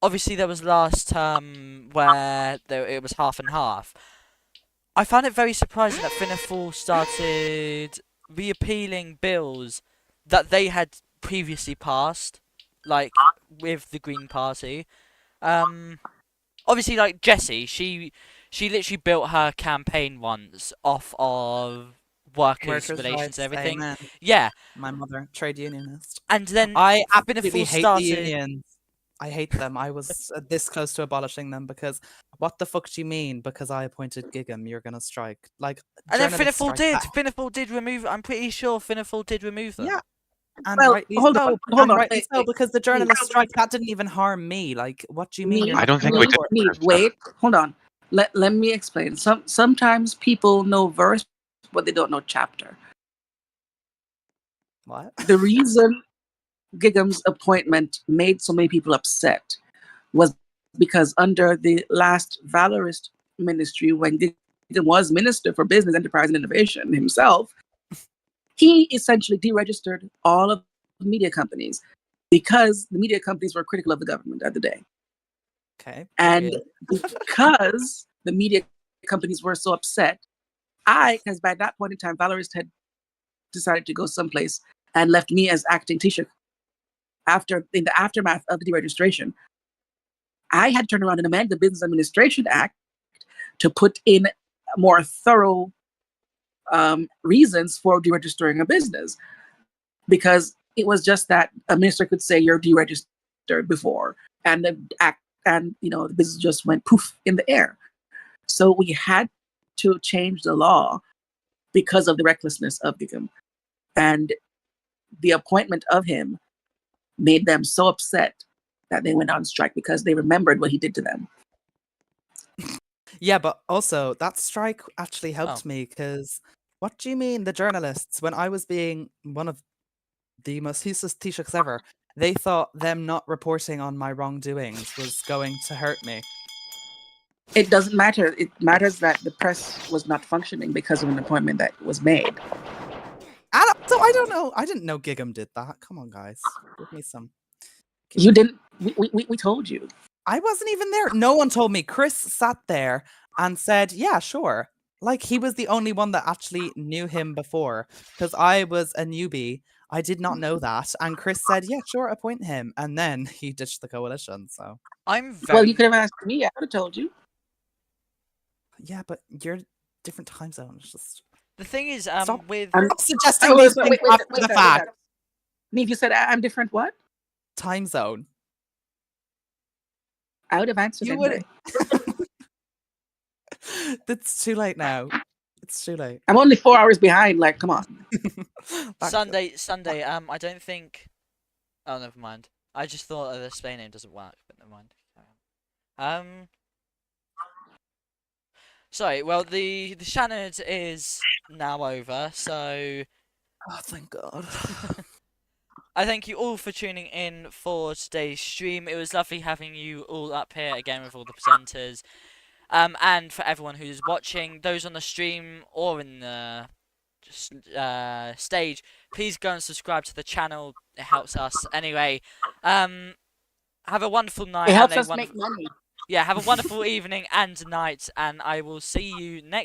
Obviously, there was last term where it was half and half. I found it very surprising that Fianna Fáil started reappealing bills that they had previously passed, like with the Green Party. Obviously, like Jessie, she literally built her campaign once off of workers' relations rights, and everything. amen. Yeah, My mother, trade unionist. and then I Fianna absolutely Fáil hate started. the unions. I hate them. I was this close to abolishing them because what the fuck do you mean? Because I appointed Gig'em, you're gonna strike? Like, And then Fianna journalists Fáil strike did. back. Fianna Fáil did remove. I'm pretty sure Fianna Fáil did remove them. Yeah, and Well, rightly hold so. on, And hold on. rightly Wait, so, wait. because the journalist strike that didn't even harm me. Like, what do you mean? You're Me- I not don't think gonna we report did. it? Wait, hold on. Let me explain. Sometimes people know verse, but they don't know chapter. What? The reason Gigham's appointment made so many people upset was because under the last Valorist ministry, when was Minister for Business, Enterprise, and Innovation himself, he essentially deregistered all of the media companies because the media companies were critical of the government at the day. Okay. And period. because the media companies were so upset, because by that point in time, Valorist had decided to go someplace and left me as acting Taoiseach in the aftermath of the deregistration. I had to turn around and amend the Business Administration Act to put in more thorough reasons for deregistering a business, because it was just that a minister could say you're deregistered before, and the act and the business just went poof in the air. So we had to change the law because of the recklessness of Gigam, and the appointment of him made them so upset that they went on strike because they remembered what he did to them. Yeah, but also that strike actually helped Oh. me, because what do you mean the journalists, when I was being one of the most useless Taoiseachs ever, they thought them not reporting on my wrongdoings was going to hurt me. It doesn't matter. It matters that the press was not functioning because of an appointment that was made. And so I don't know. I didn't know Gigam did that. Come on, guys. Give me some. You didn't. We told you. I wasn't even there. No one told me. Chris sat there and said, yeah, sure. Like, he was the only one that actually knew him before, because I was a newbie. I did not know that. And Chris said, yeah, sure, appoint him. And then he ditched the coalition. So, I'm Well, very. you could have asked me. I would have told you. yeah, but you're different time zone. It's just The thing is, Stop. with stop suggesting Oh, these wait, things wait, after wait, the wait, fact. wait. Neve, you said I'm different. What? Time zone. I would have answered You would. anyway. It's too late now. It's too late. I'm only 4 hours behind. Like, come on. Sunday, I don't think. Oh, never mind. I just thought the Spain name doesn't work, but never mind. Sorry. Well, the Shannon is now over, so Oh, thank God. I thank you all for tuning in for today's stream. It was lovely having you all up here again with all the presenters. And for everyone who's watching, those on the stream or in the stage, please go and subscribe to the channel. It helps us. Anyway, have a wonderful night. It helps and a us make money. Yeah, have a wonderful evening and night, and I will see you next